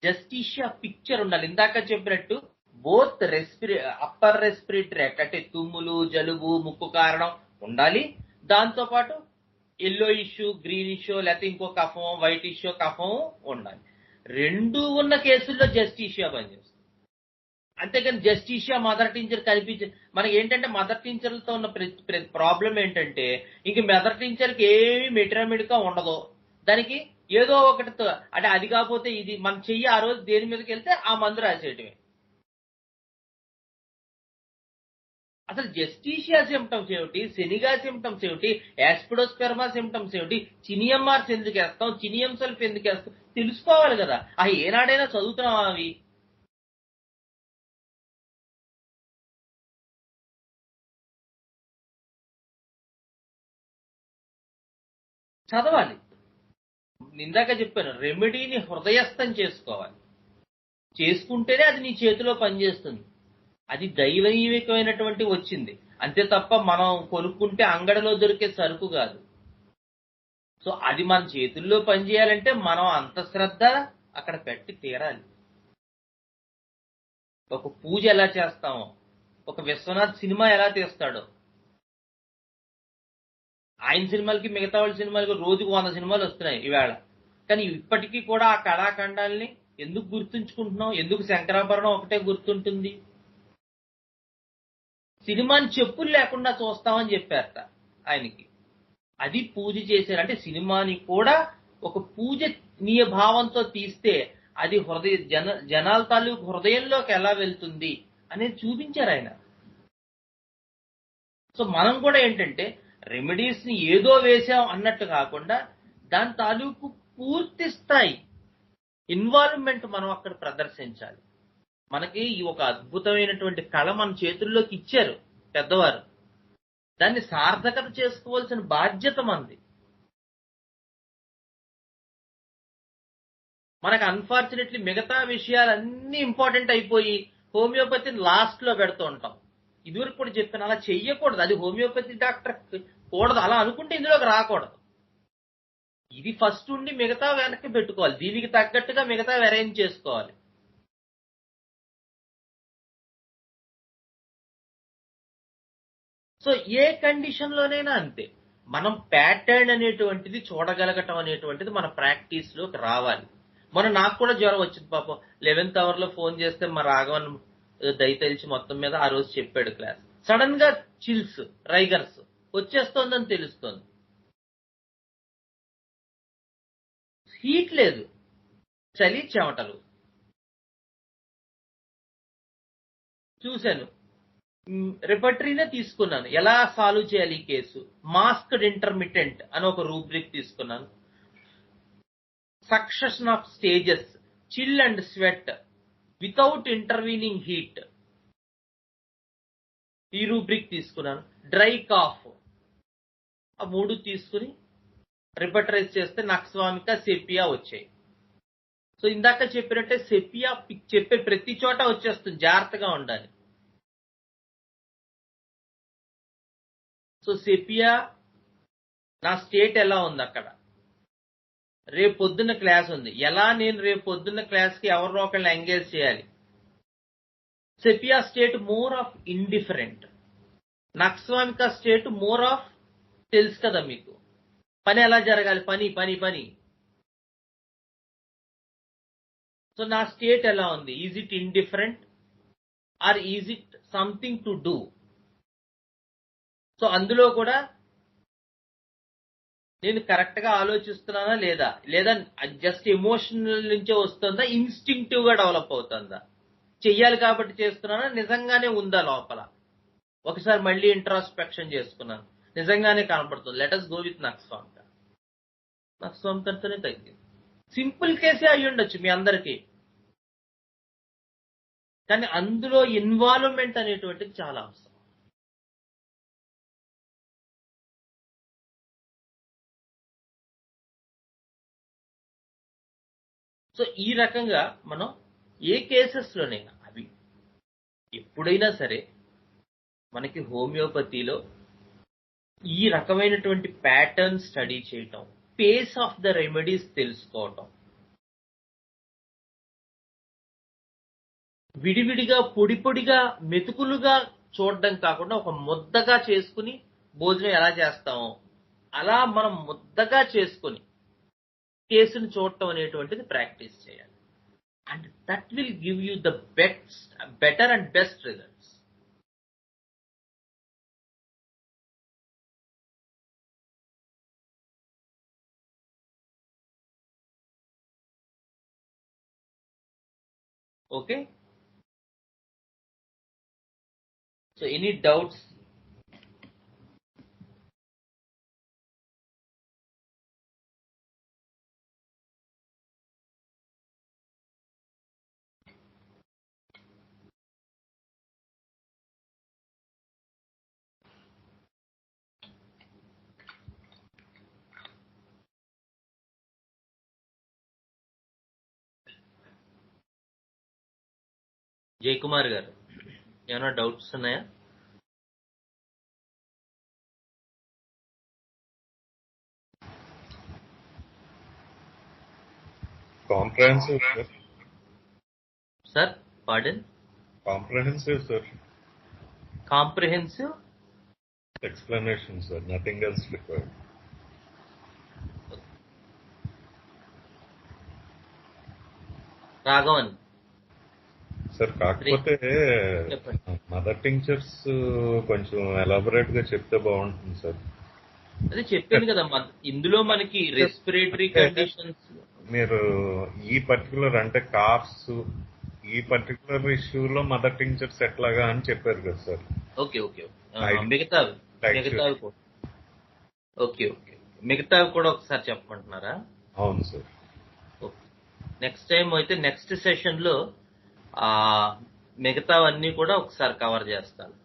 జస్టిషియా పిక్చర్ ఉండాలి. ఇందాక చెప్పినట్టు బోత్ అప్పర్ రెస్పిరేటరీ యాక్ట్ అంటే తుమ్ములు, జలుబు, ముక్కు కారణం ఉండాలి. దాంతో పాటు ఎల్లో ఇష్యూ, గ్రీన్ ఇష్యూ, లేకపోతే ఇంకో కఫం, వైట్ ఇష్యూ కఫం ఉండాలి. రెండు ఉన్న కేసుల్లో జస్టిషియా పనిచేస్తుంది. అంతేకాని జస్టిషియా మదర్ టించర్ కనిపించే మనకి ఏంటంటే, మదర్ టించర్లతో ఉన్న ప్రాబ్లం ఏంటంటే, ఇంక మదర్ టించర్కి ఏమి మెటీరియా ఉండదు. దానికి ఏదో ఒకటితో అంటే అది కాకపోతే ఇది మన చెయ్యి ఆ రోజు దేని మీదకి వెళ్తే ఆ మందు రాసేయటమే. అసలు జస్టిషియా సిమ్టమ్స్ ఏమిటి, సెనిగా సిమ్టమ్స్ ఏమిటి, యాస్పిడోస్పెర్మా సిమ్టమ్స్ ఏమిటి, చినియంఆర్స్ ఎందుకు వేస్తాం, చినియం సల్ఫ్ ఎందుకు వేస్తాం తెలుసుకోవాలి కదా. ఏనాడైనా చదువుతున్నాం అవి? చదవాలి. ఇందాక చెప్పాను, రెమెడీని హృదయస్థం చేసుకోవాలి. చేసుకుంటేనే అది నీ చేతిలో పనిచేస్తుంది. అది దైవీకమైనటువంటి వచ్చింది అంతే తప్ప మనం కొనుక్కుంటే అంగడిలో దొరికే సరుకు కాదు. సో అది మన చేతుల్లో పనిచేయాలంటే మనం అంత శ్రద్ధ అక్కడ పెట్టి తీరాలి. ఒక పూజ ఎలా చేస్తామో, ఒక విశ్వనాథ్ సినిమా ఎలా తీస్తాడో, ఆయన సినిమాలకి మిగతా వాళ్ళ సినిమాలకి రోజుకు 100 సినిమాలు వస్తున్నాయి ఈవేళ. కానీ ఇప్పటికీ కూడా ఆ కళాఖండాల్ని ఎందుకు గుర్తుంచుకుంటున్నాం? ఎందుకు శంకరాభరణం ఒకటే గుర్తుంటుంది? సినిమాని చెప్పులు లేకుండా చూస్తామని చెప్పారట ఆయనకి. అది పూజ చేశారు. అంటే సినిమాని కూడా ఒక పూజనీయ భావంతో తీస్తే అది జనాల తాలూకు హృదయంలోకి ఎలా వెళ్తుంది అనేది చూపించారు ఆయన. సో మనం కూడా ఏంటంటే రెమెడీస్ ని ఏదో వేసాం అన్నట్టు కాకుండా దాని తాలూకు పూర్తి స్థాయి ఇన్వాల్వ్మెంట్ మనం అక్కడ ప్రదర్శించాలి. మనకి ఈ ఒక అద్భుతమైనటువంటి కళ మన చేతుల్లోకి ఇచ్చారు పెద్దవారు, దాన్ని సార్థకత చేసుకోవాల్సిన బాధ్యత మనది. మనకు అన్ఫార్చునేట్లీ మిగతా విషయాలన్నీ ఇంపార్టెంట్ అయిపోయి హోమియోపతిని లాస్ట్ లో పెడుతూ ఉంటాం. ఇదివరకు కూడా చెప్పాను, అలా చెయ్యకూడదు. అది హోమియోపతి డాక్టర్ కూడదు. అలా అనుకుంటే ఇందులోకి రాకూడదు. ఇది ఫస్ట్ ఉండి మిగతా వెనక్కి పెట్టుకోవాలి, దీనికి తగ్గట్టుగా మిగతా అరేంజ్ చేసుకోవాలి. సో ఏ కండిషన్ లోనైనా అంతే, మనం ప్యాటర్న్ అనేటువంటిది చూడగలగటం అనేటువంటిది మన ప్రాక్టీస్ లోకి రావాలి. నాకు కూడా జ్వరం వచ్చింది పాపం, 11th hour లో ఫోన్ చేస్తే మా రాఘవన్ దయతలిచి మొత్తం మీద ఆ రోజు చెప్పాడు క్లాస్. సడన్ గా చిల్స్, రైగర్స్ వచ్చేస్తోందని తెలుస్తోంది. హీట్ లేదు, చలి, చెమటలు. చూశాను, రిపర్టరీనే తీసుకున్నాను, ఎలా సాల్వ్ చేయాలి ఈ కేసు. మాస్క్డ్ ఇంటర్మిటెంట్ అని ఒక రూబ్రిక్ తీసుకున్నాను. Succession of stages, chill and sweat without intervening heat, ఈ రూబ్రిక్ తీసుకున్నాను. డ్రై కాఫ్, ఆ 3 తీసుకుని రిపర్టరైజ్ చేస్తే నక్స్వామిక, సెపియా వచ్చాయి. సో ఇందాక చెప్పినట్టే సెపియా చెప్పే ప్రతి చోట వచ్చేస్తుంది, జాగ్రత్తగా ఉండాలి. సో సెపియా నా స్టేట్ ఎలా ఉంది అక్కడ, రేపు పొద్దున్న క్లాస్ ఉంది, ఎలా నేను రేపు పొద్దున్న క్లాస్ కి ఎవరినో ఒకళ్ళని ఎంగేజ్ చేయాలి. Sepia state more of indifferent, nux vomica state more of తెలుసు కదా మీకు, పని ఎలా జరగాలి, పని పని పని. సో నా స్టేట్ ఎలా ఉంది, is it indifferent or is it something to do. So అందులో కూడా నేను కరెక్ట్ గా ఆలోచిస్తున్నానా లేదా, లేదా జస్ట్ ఎమోషనల్ నుంచే వస్తుందా, ఇన్స్టింక్టివ్ గా డెవలప్ అవుతుందా, చెయ్యాలి కాబట్టి చేస్తున్నానా, నిజంగానే ఉందా లోపల. ఒకసారి మళ్ళీ ఇంట్రాస్పెక్షన్ చేసుకున్నాను, నిజంగానే కనపడుతుంది. Let us go with nux vomica. నక్స్వామికతోనే తగ్గింది. సింపుల్ కేసే అయి ఉండొచ్చు మీ అందరికీ, కానీ అందులో ఇన్వాల్వ్మెంట్ అనేటువంటిది చాలా అవసరం. సో ఈ రకంగా మనం ఏ కేసెస్ లోనైనా, అవి ఎప్పుడైనా సరే మనకి హోమియోపతిలో ఈ రకమైనటువంటి ప్యాటర్న్ స్టడీ చేయటం, పేస్ ఆఫ్ ద రెమెడీస్ తెలుసుకోవటం, విడివిడిగా పొడి పొడిగా మెతుకులుగా చూడడం కాకుండా ఒక ముద్దగా చేసుకుని భోజనం ఎలా చేస్తామో అలా మనం ముద్దగా చేసుకుని కేసును చూడటం అనేటువంటిది ప్రాక్టీస్ చేయాలి. And that will give you the better and best results. Okay, so any doubts? Jayakumar గారు, ఏమైనా డౌట్స్ ఉన్నాయా? Comprehensive, sir. Sir, pardon? Comprehensive, sir. Comprehensive? Explanation, sir. Nothing else required. Raghavan sir, కాకపోతే మదర్ టింక్చర్స్ కొంచెం ఎలాబొరేట్ గా చెప్తే బాగుంటుంది sir. అదే చెప్పాను కదా, ఇందులో మనకి రెస్పిరేటరీ కండిషన్స్, మీరు ఈ పర్టికులర్ అంటే కాఫ్స్, ఈ పర్టికులర్ ఇష్యూలో మదర్ టింక్చర్స్ ఎట్లాగా అని చెప్పారు కదా సార్. ఓకే ఓకే, మిగతావి కూడా ఓకే ఓకే, మిగతావి కూడా ఒకసారి చెప్పమంటున్నారా? అవును సార్. నెక్స్ట్ టైం అయితే నెక్స్ట్ సెషన్ లో మిగతావన్నీ కూడా ఒకసారి కవర్ చేస్తాను.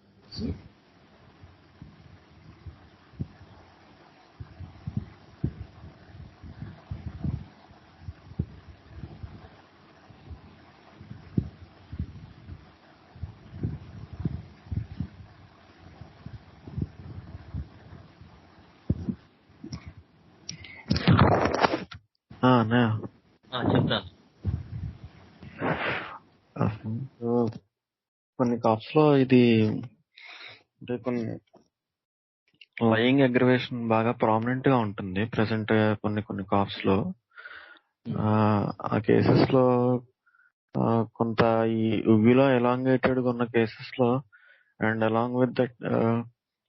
అన్నయ్య చెప్తాను. అసలు కొన్ని కాప్స్ లో ఇది అంటే కొన్ని లయింగ్ అగ్రివేషన్ బాగా ప్రామినెంట్ గా ఉంటుంది ప్రెసెంట్ కొన్ని కాప్స్ లో. ఆ కేసెస్ లో కొంత ఈ ఉవిలో ఎలాంగేటెడ్ ఉన్న కేసెస్ లో and along with that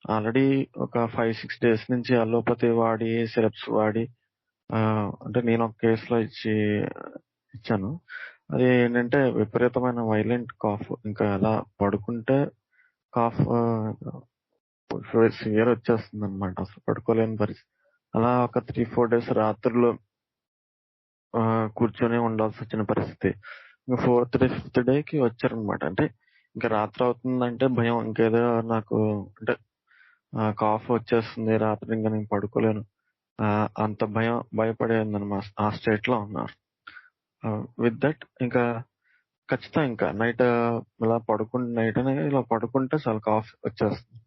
already ఒక 5-6 days నుంచి అలోపతి వాడి సిరప్స్ వాడి అంటే నేను ఒక కేసులో ఇచ్చాను. అది ఏంటంటే విపరీతమైన వైలెంట్ కాఫ్, ఇంకా అలా పడుకుంటే కాఫ్ సివియర్ వచ్చేస్తుంది అనమాట, అసలు పడుకోలేని పరిస్థితి. అలా ఒక 3-4 days రాత్రులు కూర్చొని ఉండాల్సి వచ్చిన పరిస్థితి. ఇంకా 4th-5th డేకి వచ్చారనమాట. అంటే ఇంకా రాత్రి అవుతుందంటే భయం, ఇంకేదో నాకు అంటే కాఫ్ వచ్చేస్తుంది రాత్రి, ఇంకా నేను పడుకోలేను, అంత భయపడేది అనమాట. ఆ స్టేట్ లో ఉన్నారు. విత్ దట్ ఇంకా ఖచ్చితంగా ఇంకా నైట్ ఇలా పడుకుంటే చాలా కాఫ్ వచ్చేస్తుంది.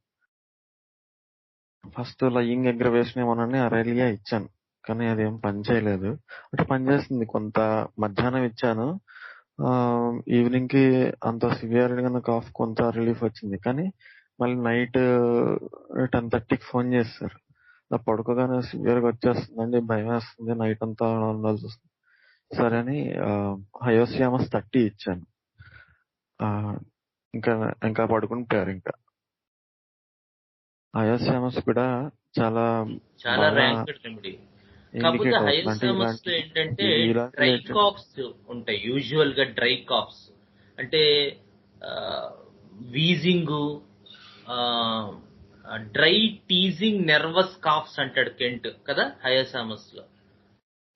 ఫస్ట్ లయింగ్ అగ్రవేషన్ ఏమోనని అరేలియా ఇచ్చాను, కానీ అదేం పని చేయలేదు. అంటే పనిచేస్తుంది, కొంత మధ్యాహ్నం ఇచ్చాను, ఈవినింగ్ కి అంత సివియర్ గా కాఫ్ కొంత రిలీఫ్ వచ్చింది. కానీ మళ్ళీ నైట్ 10:30కి ఫోన్ చేస్తారు, పడుకోగానే సివియర్ గా వచ్చేస్తుందండి, భయం వేస్తుంది, నైట్ అంతా ఉండాల్సి వస్తుంది. సరే అని హయోసియామస్ 30 ఇచ్చాను. ఇంకా పడుకుని పోయారు. ఇంకా హయోసియామస్ కూడా చాలా ర్యాంక్డ్ రెమెడీ. కాకపోతే హయోసియామస్ ఏంటంటే డ్రై కాఫ్స్ ఉంటాయి, యూజువల్ గా డ్రై కాఫ్స్ అంటే wheezing, dry teasing nervous calves అంటాడు కెంట్ కదా హయోసామస్ లో.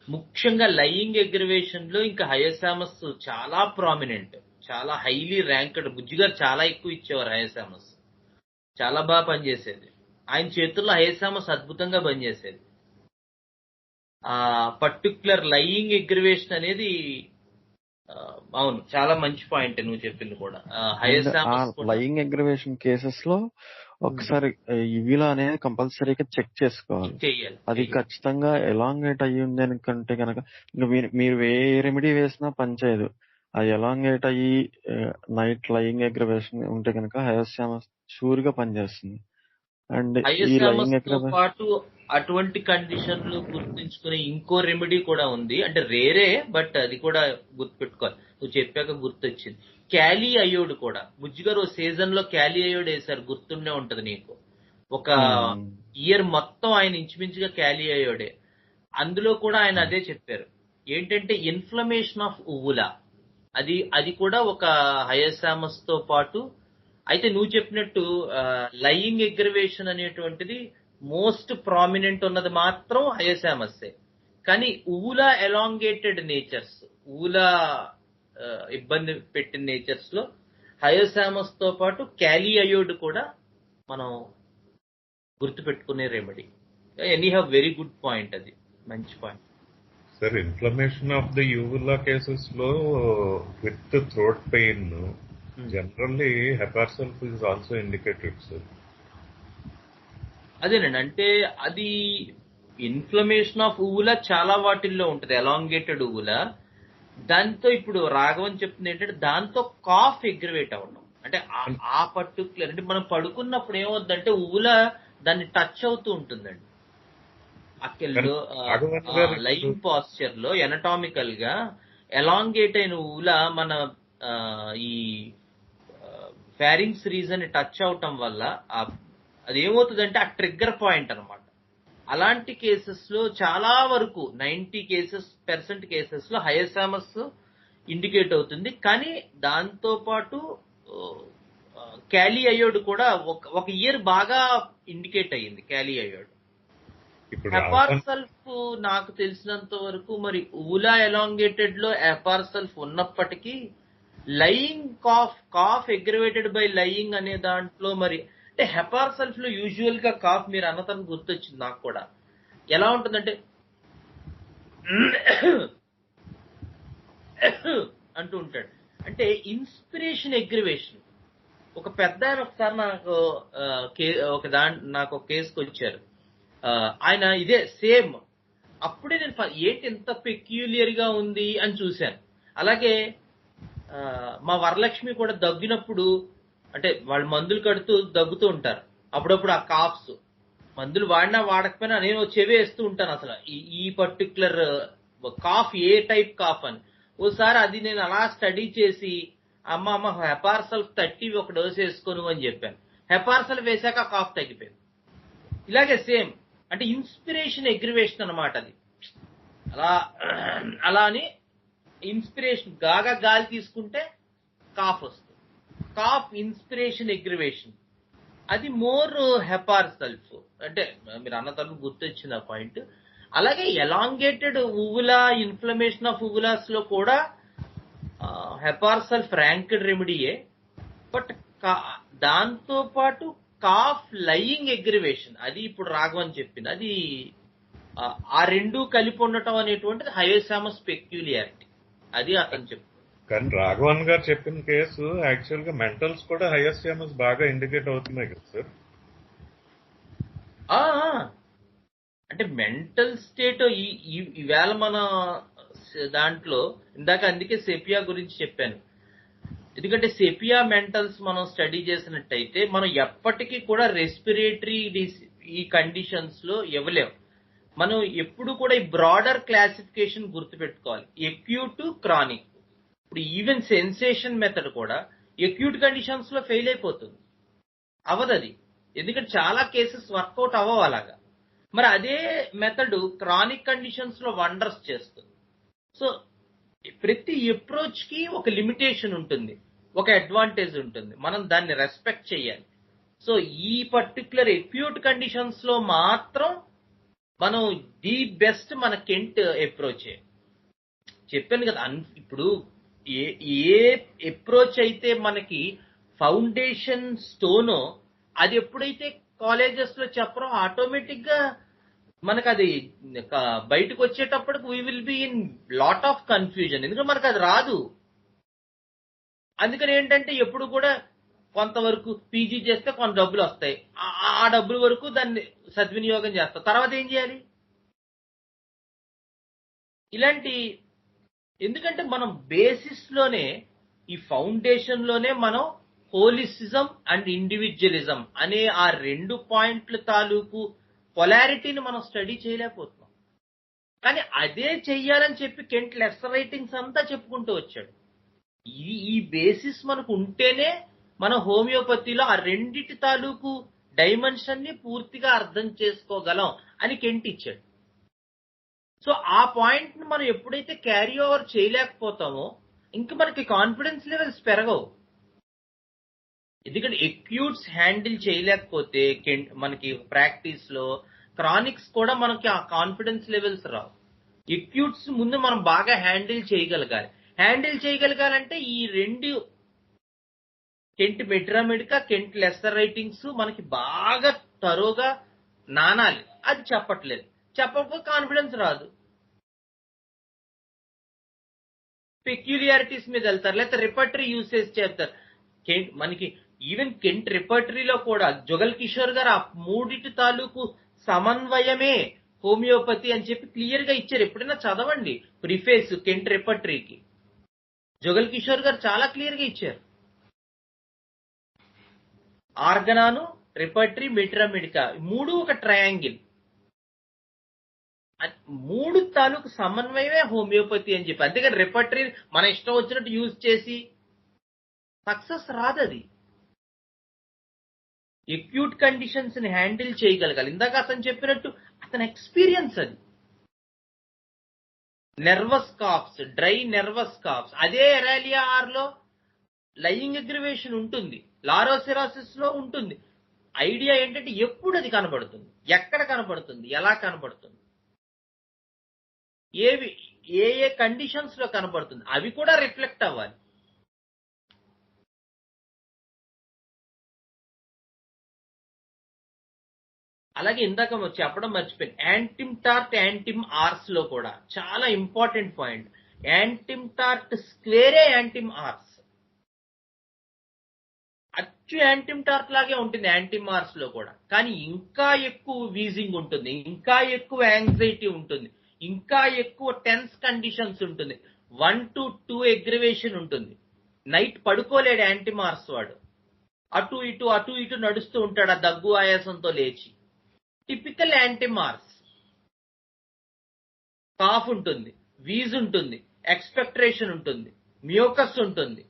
ముఖ్యంగా లయింగ్ అగ్రివేషన్ లో ఇంకా హయోసామస్ చాలా ప్రామినెంట్, చాలా హైలీ ర్యాంక్డ్. బుజ్జిగారు చాలా ఎక్కువ ఇచ్చేవారు హయోసామస్, చాలా బాగా పనిచేసేది. ఆయన చేతుల్లో హయోసామస్ అద్భుతంగా పనిచేసేది. ఆ పర్టికులర్ లయింగ్ అగ్రివేషన్ అనేది అవును, చాలా మంచి పాయింట్ నువ్వు చెప్పింది కూడా. లయింగ్ అగ్రివేషన్ కేసెస్ లో ఒకసారి ఇవిలా అనేది కంపల్సరీగా చెక్ చేసుకోవాలి. అది ఖచ్చితంగా ఎలాంగేట్ అయ్యి ఉంది అనుకుంటే కనుక మీరు ఏ రెమెడీ వేసినా పనిచేయదు. అది ఎలాంగేట్ అయ్యి నైట్ లయింగ్ అగ్రివేషన్ ఉంటే కనుక హయోసియామస్ షూర్ గా పనిచేస్తుంది. అండ్ ఈ లయింగ్ అగ్రివేషన్ పాటు అటువంటి కండిషన్లు గుర్తుంచుకునే ఇంకో రెమెడీ కూడా ఉంది, అంటే రేరే బట్ అది కూడా గుర్తుపెట్టుకోవాలి. నువ్వు చెప్పాక గుర్తొచ్చింది, క్యాలీ అయోడ్ కూడా. బుజ్జిగారు సీజన్ లో క్యాలీ అయోడ్ వేశారు, గుర్తుండే ఉంటది నీకు. ఒక ఇయర్ మొత్తం ఆయన ఇంచుమించుగా క్యాలీ అయోడే. అందులో కూడా ఆయన అదే చెప్పారు, ఏంటంటే ఇన్ఫ్లమేషన్ ఆఫ్ ఉవులా, అది కూడా ఒక హయోసామస్ తో పాటు. అయితే నువ్వు చెప్పినట్టు లయింగ్ అగ్రివేషన్ అనేటువంటిది మోస్ట్ ప్రామినెంట్ ఉన్నది మాత్రం హయోసామస్సే. కానీ ఊలా ఎలాంగేటెడ్ నేచర్స్, ఊలా ఇబ్బంది పెట్టిన నేచర్స్ లో హయోసామస్ తో పాటు క్యాలీ అయోడ్ కూడా మనం గుర్తుపెట్టుకునే remedy. Any have very good point, అది మంచి point sir. Inflammation of the uvula cases లో with throat pain generally hepar sulph is also indicated sir. అదేనండి, అంటే అది ఇన్ఫ్లమేషన్ ఆఫ్ ఊలా చాలా వాటిల్లో ఉంటది, ఎలాంగేటెడ్ ఊలా. దాంతో ఇప్పుడు రాఘవన్ చెప్తుంది ఏంటంటే దాంతో కాఫ్ అగ్రివేట్ అవ్వడం, అంటే ఆ పర్టికులర్, అంటే మనం పడుకున్నప్పుడు ఏమవుతుందంటే ఊలా దాన్ని టచ్ అవుతూ ఉంటుందండి. అక్కల్లో లయింగ్ పాస్చర్ లో ఎనటామికల్ గా ఎలాంగేట్ అయిన ఊలా మన ఈ ఫారింగ్స్ రీజన్ టచ్ అవటం వల్ల అది ఏమవుతుందంటే ఆ ట్రిగ్గర్ పాయింట్ అనమాట. అలాంటి కేసెస్ లో చాలా వరకు 90% కేసెస్ లో హయోసామస్ ఇండికేట్ అవుతుంది. కానీ దాంతో పాటు క్యాలీ అయోడ్ కూడా ఒక ఇయర్ బాగా ఇండికేట్ అయ్యింది క్యాలీ అయోడ్. హెపార్సల్ఫ్ నాకు తెలిసినంత వరకు మరి ఊలా ఎలాంగేటెడ్ లో హెపార్సల్ఫ్ ఉన్నప్పటికీ lying cough aggravated by lying అనే దాంట్లో మరి అంటే హెపార్సల్ఫ్ లో యూజువల్ గా కాఫ్, మీరు అన్నతను గుర్తొచ్చింది నాకు కూడా, ఎలా ఉంటుందంటే అంటూ ఉంటాడు. అంటే ఇన్స్పిరేషన్ అగ్రివేషన్. ఒక పెద్ద ఆయన ఒకసారి నాకు ఒక కేసుకు వచ్చారు. ఆయన ఇదే సేమ్ అప్పుడే నేను ఏంటి ఎంత పెక్యూలియర్ గా ఉంది అని చూశాను. అలాగే మా వరలక్ష్మి కూడా దగ్గినప్పుడు, అంటే వాళ్ళు మందులు కడుతూ దగ్గుతూ ఉంటారు. అప్పుడప్పుడు ఆ కాఫ్స్ మందులు వాడినా వాడకపోయినా నేను చెవి వేస్తూ ఉంటాను అసలు ఈ పర్టికులర్ కాఫ్ ఏ టైప్ కాఫ్ అని. ఓసారి అది నేను అలా స్టడీ చేసి అమ్మ హెపార్సల్ఫ్ 30 ఒక డోస్ వేసుకోను అని చెప్పాను. హెపార్సల్ వేశాక కాఫ్ తగ్గిపోయింది. ఇలాగే సేమ్ అంటే ఇన్స్పిరేషన్ ఎగ్రివేషన్ అనమాట అది. అలా అని ఇన్స్పిరేషన్ గాలి తీసుకుంటే కాఫ్ వస్తుంది. కాఫ్ ఇన్స్పిరేషన్ ఎగ్రివేషన్ అది మోర్ హెపార్సల్ఫ్. అంటే మీరు అన్న తర్వాత గుర్తొచ్చింది ఆ పాయింట్. అలాగే ఎలాంగేటెడ్ ఉవులా, ఇన్ఫ్లమేషన్ ఆఫ్ ఉవులాస్ లో కూడా హెపార్సల్ఫ్ ర్యాంక్డ్ రెమెడీయే. బట్ దాంతో పాటు కాఫ్ లయింగ్ ఎగ్రివేషన్ అది ఇప్పుడు రాఘవన్ చెప్పింది. అది ఆ రెండు కలిపి ఉండటం అనేటువంటిది హయోసామస్ పెక్యులియారిటీ. అది అతను చెప్పు. కానీ రాఘవన్ గారు చెప్పిన కేసు యాక్చువల్ గా మెంటల్స్ కూడా హయోసామస్ బాగా ఇండికేట్ అవుతున్నాయి కదా సార్. అంటే మెంటల్ స్టేట్ ఈవేళ మన దాంట్లో ఇందాక అందుకే సెపియా గురించి చెప్పాను. ఎందుకంటే సెపియా మెంటల్స్ మనం స్టడీ చేసినట్టయితే మనం ఎప్పటికీ కూడా రెస్పిరేటరీ ఈ కండిషన్స్ లో ఇవ్వలేం. మనం ఎప్పుడు కూడా ఈ బ్రాడర్ క్లాసిఫికేషన్ గుర్తుపెట్టుకోవాలి, ఎక్యూట్ క్రానిక్. ఇప్పుడు ఈవెన్ సెన్సేషన్ మెథడ్ కూడా ఎక్యూట్ కండిషన్స్ లో ఫెయిల్ అయిపోతుంది, అవదది. ఎందుకంటే చాలా కేసెస్ వర్కౌట్ అవ్వవు అలాగా. మరి అదే మెథడ్ క్రానిక్ కండిషన్స్ లో వండర్స్ చేస్తుంది. సో ప్రతి అప్రోచ్ కి ఒక లిమిటేషన్ ఉంటుంది, ఒక అడ్వాంటేజ్ ఉంటుంది. మనం దాన్ని రెస్పెక్ట్ చేయాలి. సో ఈ పర్టికులర్ ఎక్యూట్ కండిషన్స్ లో మాత్రం మనం ది బెస్ట్ మన కెంట్ అప్రోచ్. చెప్పాను కదా, ఇప్పుడు ఏ అప్రోచ్ అయితే మనకి ఫౌండేషన్ స్టోనో అది ఎప్పుడైతే కాలేజెస్ లో చెప్పరో ఆటోమేటిక్ గా మనకు అది బయటకు వచ్చేటప్పటికి we will be in lot of confusion. ఎందుకంటే మనకు అది రాదు. అందుకని ఏంటంటే ఎప్పుడు కూడా కొంతవరకు పీజీ చేస్తే కొంత డబ్బులు వస్తాయి, ఆ డబ్బుల వరకు దాన్ని సద్వినియోగం చేస్తాం. తర్వాత ఏం చేయాలి ఇలాంటి. ఎందుకంటే మనం బేసిస్ లోనే ఈ ఫౌండేషన్ లోనే మనం హోలిసిజం అండ్ ఇండివిజువలిజం అనే ఆ రెండు పాయింట్ల తాలూకు పొలారిటీని మనం స్టడీ చేయలేకపోతున్నాం. కానీ అదే చెయ్యాలని చెప్పి కెంట్ లెస్సర్ రైటింగ్స్ అంతా చెప్పుకుంటూ వచ్చాడు. ఈ బేసిస్ మనకు ఉంటేనే మన హోమియోపతిలో ఆ రెండిటి తాలూకు డైమెన్షన్ ని పూర్తిగా అర్థం చేసుకోగలం అని కెంట్ ఇచ్చాడు. సో ఆ పాయింట్ ని మనం ఎప్పుడైతే క్యారీ ఓవర్ చేయలేకపోతామో ఇంక మనకి కాన్ఫిడెన్స్ లెవెల్స్ పెరగవు. ఎందుకంటే ఎక్యూట్స్ హ్యాండిల్ చేయలేకపోతే మనకి ప్రాక్టీస్ లో క్రానిక్స్ కూడా మనకి ఆ కాన్ఫిడెన్స్ లెవెల్స్ రావు. ఎక్యూట్స్ ముందు మనం బాగా హ్యాండిల్ చేయగలగాలి. హ్యాండిల్ చేయగలగాలంటే ఈ రెండు కెంట్ మెట్రామెడికా, కెంట్ లెస్సర్ రైటింగ్స్ మనకి బాగా తరోగా నానాలి. అది చెప్పట్లేదు. చెప్పకపోతే కాన్ఫిడెన్స్ రాదు, పెక్యులియారిటీస్ మీద వెళ్తారు, లేకపోతే రిపర్టరీ యూసేజ్ చేస్తారు. మనకి ఈవెన్ కెంట్ రిపర్టరీలో కూడా జుగల్ కిషోర్ గారు ఆ మూడిటి తాలూకు సమన్వయమే హోమియోపతి అని చెప్పి క్లియర్ గా ఇచ్చారు. ఎప్పుడైనా చదవండి ప్రిఫేస్ కెంట్ రిపర్టరీకి. జుగల్ కిషోర్ గారు చాలా క్లియర్ గా ఇచ్చారు. ఆర్గనాను, రిపర్టరీ, మెట్రామెడికా మూడు ఒక ట్రయాంగిల్, మూడు తాలూకు సమన్వయమే హోమియోపతి అని చెప్పి. అంతేగాని రిపర్టరీ మన ఇష్టం వచ్చినట్టు యూజ్ చేసి సక్సెస్ రాదది. ఎక్యూట్ కండిషన్స్ ని హ్యాండిల్ చేయగలగాలి. ఇందాక అతను చెప్పినట్టు అతని ఎక్స్పీరియన్స్ అది. Nervous calves, dry nervous calves, అదే ఎరాలియా ఆర్ లో లయింగ్ అగ్రివేషన్ ఉంటుంది, లారోసిరాసిస్ లో ఉంటుంది. ఐడియా ఏంటంటే ఎప్పుడు అది కనబడుతుంది, ఎక్కడ కనబడుతుంది, ఎలా కనబడుతుంది, ఏ కండిషన్స్ లో కనబడుతుంది, అవి కూడా రిఫ్లెక్ట్ అవ్వాలి. అలాగే ఇందాక చెప్పడం మర్చిపోయింది, యాంటిమ్ టార్ట్ యాంటిమ్ ఆర్స్ లో కూడా చాలా ఇంపార్టెంట్ పాయింట్. యాంటిమ్ టార్ట్ స్క్వేరే యాంటిమ్ ఆర్స్, అచ్చు యాంటిమ్ టార్ట్ లాగే ఉంటుంది యాంటిమ్ ఆర్స్ లో కూడా. కానీ ఇంకా ఎక్కువ వీజింగ్ ఉంటుంది, ఇంకా ఎక్కువ యాంగ్జైటీ ఉంటుంది, ఇంకా ఎక్కువ టెన్స్ కండిషన్స్ ఉంటుంది. 1 to 2 ఎగ్రివేషన్ ఉంటుంది. నైట్ పడుకోలేడు యాంటీమార్స్ వాడు, అటు ఇటు నడుస్తూ ఉంటాడు ఆ దగ్గు ఆయాసంతో లేచి. టిపికల్ యాంటీమార్స్. కాఫ్ ఉంటుంది, వీజ్ ఉంటుంది, ఎక్స్పెక్టరేషన్ ఉంటుంది, మ్యూకస్ ఉంటుంది,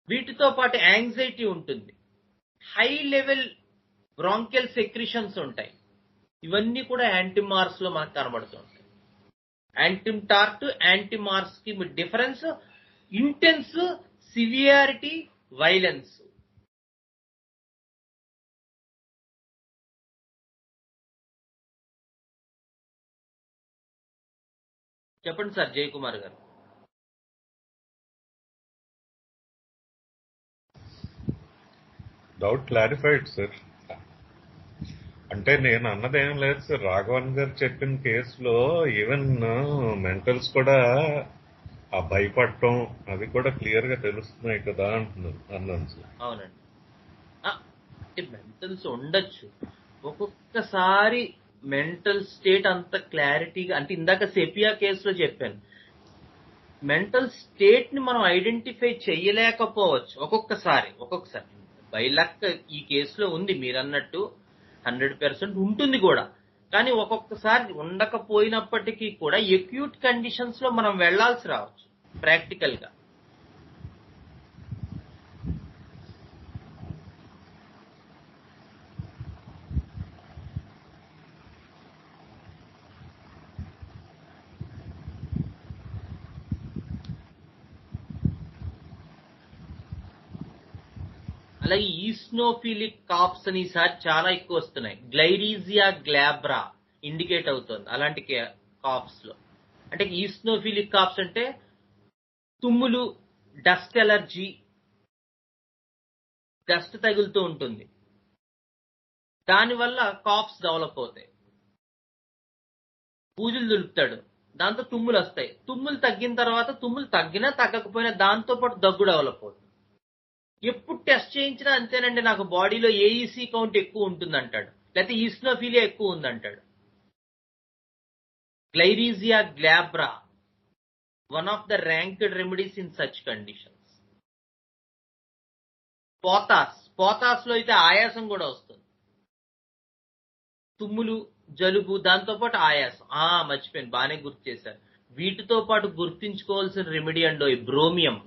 వీటితో పాటు యాంగ్జైటీ ఉంటుంది, హై లెవెల్ బ్రాంకియల్ సెక్రిషన్స్ ఉంటాయి. ఇవన్నీ కూడా యాంటీమార్స్ లో మనకు కనబడుతుంటాయి. యాంటిమ్టార్ టు యాంటీమార్స్ కి డిఫరెన్స్ ఇంటెన్స్, సివియారిటీ, వైలెన్స్. చెప్పండి సార్ జయకుమార్ గారు. Doubt clarified sir. అంటే నేను అన్నదేం లేదు సార్, రాఘవన్ గారు చెప్పిన కేసులో ఈవెన్ మెంటల్స్ కూడా ఆ భయపడటం అవి కూడా క్లియర్ గా తెలుస్తున్నాయి కదా అన్నాను సార్. అవునండి, మెంటల్స్ ఉండొచ్చు. ఒక్కొక్కసారి మెంటల్ స్టేట్ అంత క్లారిటీగా, అంటే ఇందాక సెపియా కేసులో చెప్పాను, మెంటల్ స్టేట్ ని మనం ఐడెంటిఫై చెయ్యలేకపోవచ్చు ఒక్కొక్కసారి. బై లక్ ఈ కేసులో ఉంది, మీరు అన్నట్టు 100% ఉంటుంది కూడా. కానీ ఒక్కొక్కసారి ఉండకపోయినప్పటికీ కూడా ఎక్యూట్ కండిషన్స్ లో మనం వెళ్లాల్సి రావచ్చు ప్రాక్టికల్ గా. అలాగే ఈస్నోఫిలిక్ కాప్స్ అని ఈసారి చాలా ఎక్కువ వస్తున్నాయి. గ్లైరీజియా గ్లాబ్రా ఇండికేట్ అవుతుంది అలాంటి కాప్స్ లో. అంటే ఈస్నోఫిలిక్ కాప్స్ అంటే తుమ్ములు, డస్ట్ ఎలర్జీ, డస్ట్ తగులుతూ ఉంటుంది, దానివల్ల కాప్స్ డెవలప్ అవుతాయి. పూజలు దులుపుతాడు, దాంతో తుమ్ములు వస్తాయి. తుమ్ములు తగ్గిన తర్వాత, తుమ్ములు తగ్గినా తగ్గకపోయినా దాంతో పాటు దగ్గు డెవలప్ అవుతుంది. ఎప్పుడు టెస్ట్ చేయించినా అంతేనండి, నాకు బాడీలో ఏఈసీ కౌంట్ ఎక్కువ ఉంటుంది అంటాడు, లేకపోతే ఈస్నోఫిలియా ఎక్కువ ఉందంటాడు. Glycyrrhiza glabra, one of the ranked remedies in such conditions. Pothos లో అయితే ఆయాసం కూడా వస్తుంది, తుమ్ములు, జలుబు, దాంతో పాటు ఆయాసం. మర్చిపోయాను, బాగానే గుర్తు చేశారు. వీటితో పాటు గుర్తించుకోవాల్సిన రెమెడీ అండి బ్రోమియం.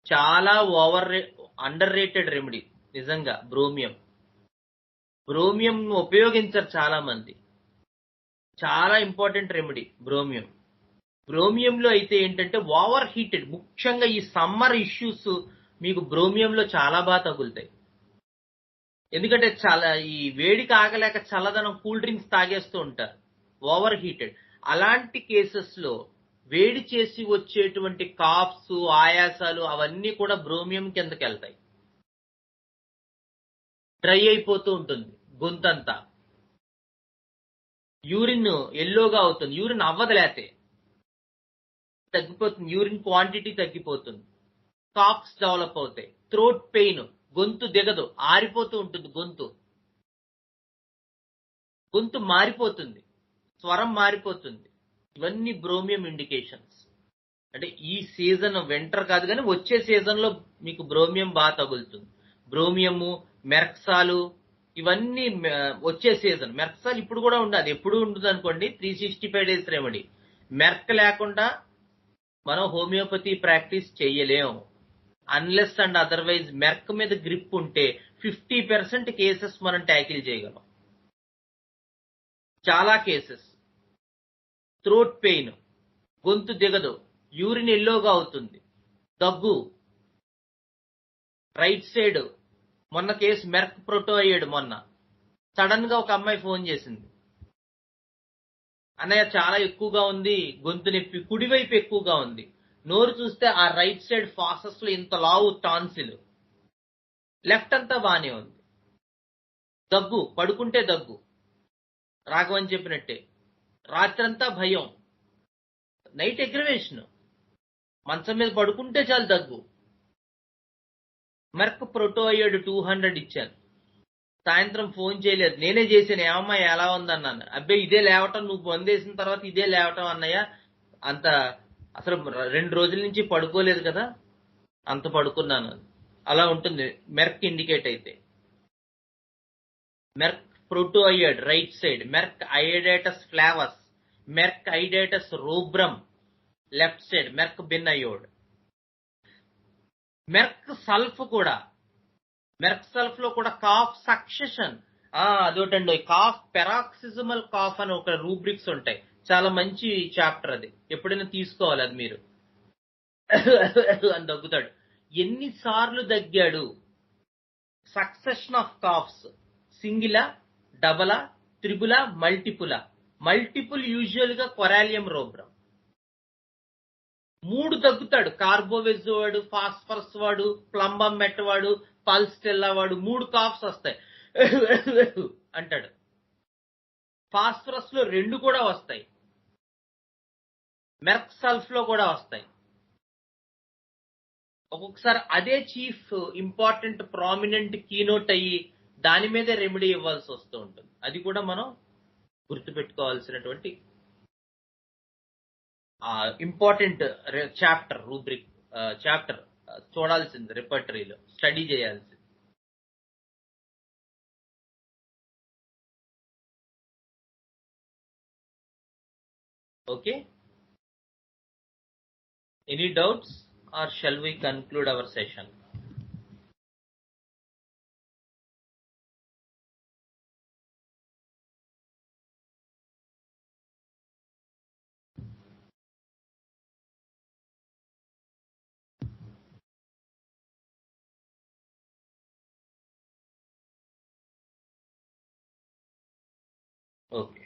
చాలా అండర్ రేటెడ్ రెమెడీ నిజంగా. బ్రోమియం ఉపయోగించరు చాలా మంది. చాలా ఇంపార్టెంట్ రెమెడీ బ్రోమియంలో అయితే ఏంటంటే ఓవర్ హీటెడ్, ముఖ్యంగా ఈ సమ్మర్ ఇష్యూస్ మీకు బ్రోమియంలో చాలా బాగా తగులుతాయి. ఎందుకంటే చాలా ఈ వేడికి ఆగలేక చల్లదనం కూల్ డ్రింక్స్ తాగేస్తూ ఉంటారు, ఓవర్ హీటెడ్. అలాంటి కేసెస్ లో వేడి చేసి వచ్చేటువంటి కాఫ్స్, ఆయాసాలు అవన్నీ కూడా బ్రోమియం కిందకి వెళ్తాయి. డ్రై అయిపోతూ ఉంటుంది గొంతంతా, యూరిన్ ఎల్లోగా అవుతుంది, యూరిన్ అవ్వదలేతే తగ్గిపోతుంది, యూరిన్ క్వాంటిటీ తగ్గిపోతుంది, కాఫ్స్ డెవలప్ అవుతాయి, థ్రోట్ పెయిన్, గొంతు దిగదు, ఆరిపోతూ ఉంటుంది గొంతు మారిపోతుంది, స్వరం మారిపోతుంది. ఇవన్నీ బ్రోమియం ఇండికేషన్స్. అంటే ఈ సీజన్ వింటర్ కాదు కానీ వచ్చే సీజన్ లో మీకు బ్రోమియం బాగా తగులుతుంది. బ్రోమియము, మెర్క్సాలు ఇవన్నీ వచ్చే సీజన్. మెర్క్సాల్ ఇప్పుడు కూడా ఉండదు, ఎప్పుడు ఉంటుంది అనుకోండి, 365 days రెమెడీ. మెర్క్ లేకుండా మనం హోమియోపతి ప్రాక్టీస్ చేయలేము. అన్లెస్ అండ్ అదర్వైజ్ మెర్క్ మీద గ్రిప్ ఉంటే 50% కేసెస్ మనం ట్యాకిల్ చేయగలం. చాలా కేసెస్ థ్రోట్ పెయిన్, గొంతు దిగదు, యూరిన్ ఎల్లోగా అవుతుంది, దగ్గు, రైట్ సైడ్. మొన్న కేసు మెర్క్ ప్రోటో అయ్యాడు. మొన్న సడన్ గా ఒక అమ్మాయి ఫోన్ చేసింది, అన్నయ్య చాలా ఎక్కువగా ఉంది, గొంతు నొప్పి, కుడివైపు ఎక్కువగా ఉంది, నోరు చూస్తే ఆ రైట్ సైడ్ ఫాసస్ లో ఇంత లావు టాన్సిల్, లెఫ్ట్ అంతా బానే ఉంది, దగ్గు, పడుకుంటే దగ్గు, రాఘవన్ చెప్పినట్టే, రాత్రంతా భయం, నైట్ అగ్రివేషన్, మంచం మీద పడుకుంటే చాలు దగ్గు. మెర్క్ ప్రోటో అయ్యాడు, 200 ఇచ్చాను. సాయంత్రం ఫోన్ చేయలేదు, నేనే చేశాను, ఏమమ్మా ఎలా ఉందన్నాను. అబ్బాయి ఇదే లేవటం, నువ్వు పొందేసిన తర్వాత ఇదే లేవటం అన్నయ్య, అంత అసలు 2 రోజుల నుంచి పడుకోలేదు కదా, అంత పడుకున్నాను. అలా ఉంటుంది మెర్క్ ఇండికేట్ అయితే. Merc protoiod right side, merc iodatus flavus, merc iodatus rubrum left side, merc biniod. Merc sulph కూడా, మెర్క్ సల్ఫ్ లో కూడా కాఫ్ సక్సెషన్, అదొకటండి, కాఫ్ పెరాక్సిజమల్ కాఫ్ అని ఒక రూబ్రిక్స్ ఉంటాయి, చాలా మంచి చాప్టర్ అది, ఎప్పుడైనా తీసుకోవాలి అది మీరు. అని దగ్గుతాడు, ఎన్నిసార్లు దగ్గాడు, సక్సెషన్ ఆఫ్ కాఫ్స్, సింగిలా, డబలా, త్రిబులా, మల్టిపులా. మల్టిపుల్ యూజువల్ గా కొరాలియం రోబ్రమ్. 3 దగ్గుతాడు, కార్బోవెజ్ వాడు, ఫాస్ఫరస్ వాడు, ప్లంబం మెట్ వాడు, పల్స్టెల్లా వాడు, 3 కాఫ్స్ వస్తాయి అంటాడు. ఫాస్ఫరస్ లో 2 కూడా వస్తాయి, మెర్క్ సల్ఫ్ లో కూడా వస్తాయి. ఒక్కొక్కసారి అదే చీఫ్ ఇంపార్టెంట్ ప్రామినెంట్ కీనోట్ అయ్యి దాని మీదే రెమెడీ ఇవ్వాల్సి వస్తూ ఉంటుంది. అది కూడా మనం గుర్తుపెట్టుకోవాల్సినటువంటి ఇంపార్టెంట్ చాప్టర్, రూబ్రిక్ చాప్టర్, చూడాల్సింది, రిపర్టరీలో స్టడీ చేయాల్సింది. Okay, any doubts or shall we conclude our session? Okay,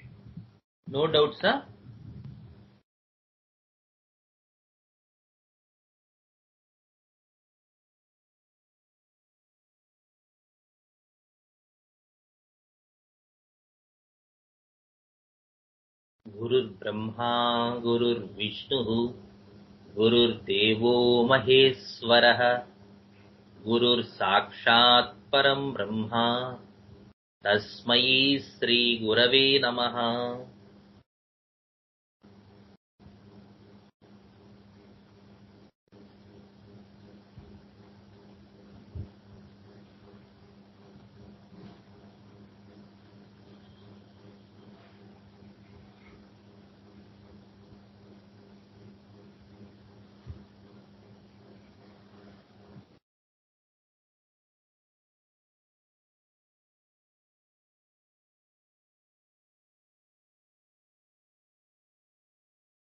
no డౌట్సా? గురుర్బ్రహ్మా గురుర్విష్ణుః గురుర్దేవో మహేశ్వరః గురుర్సాక్షాత్ పరం బ్రహ్మ తస్మై శ్రీ గురవే నమః.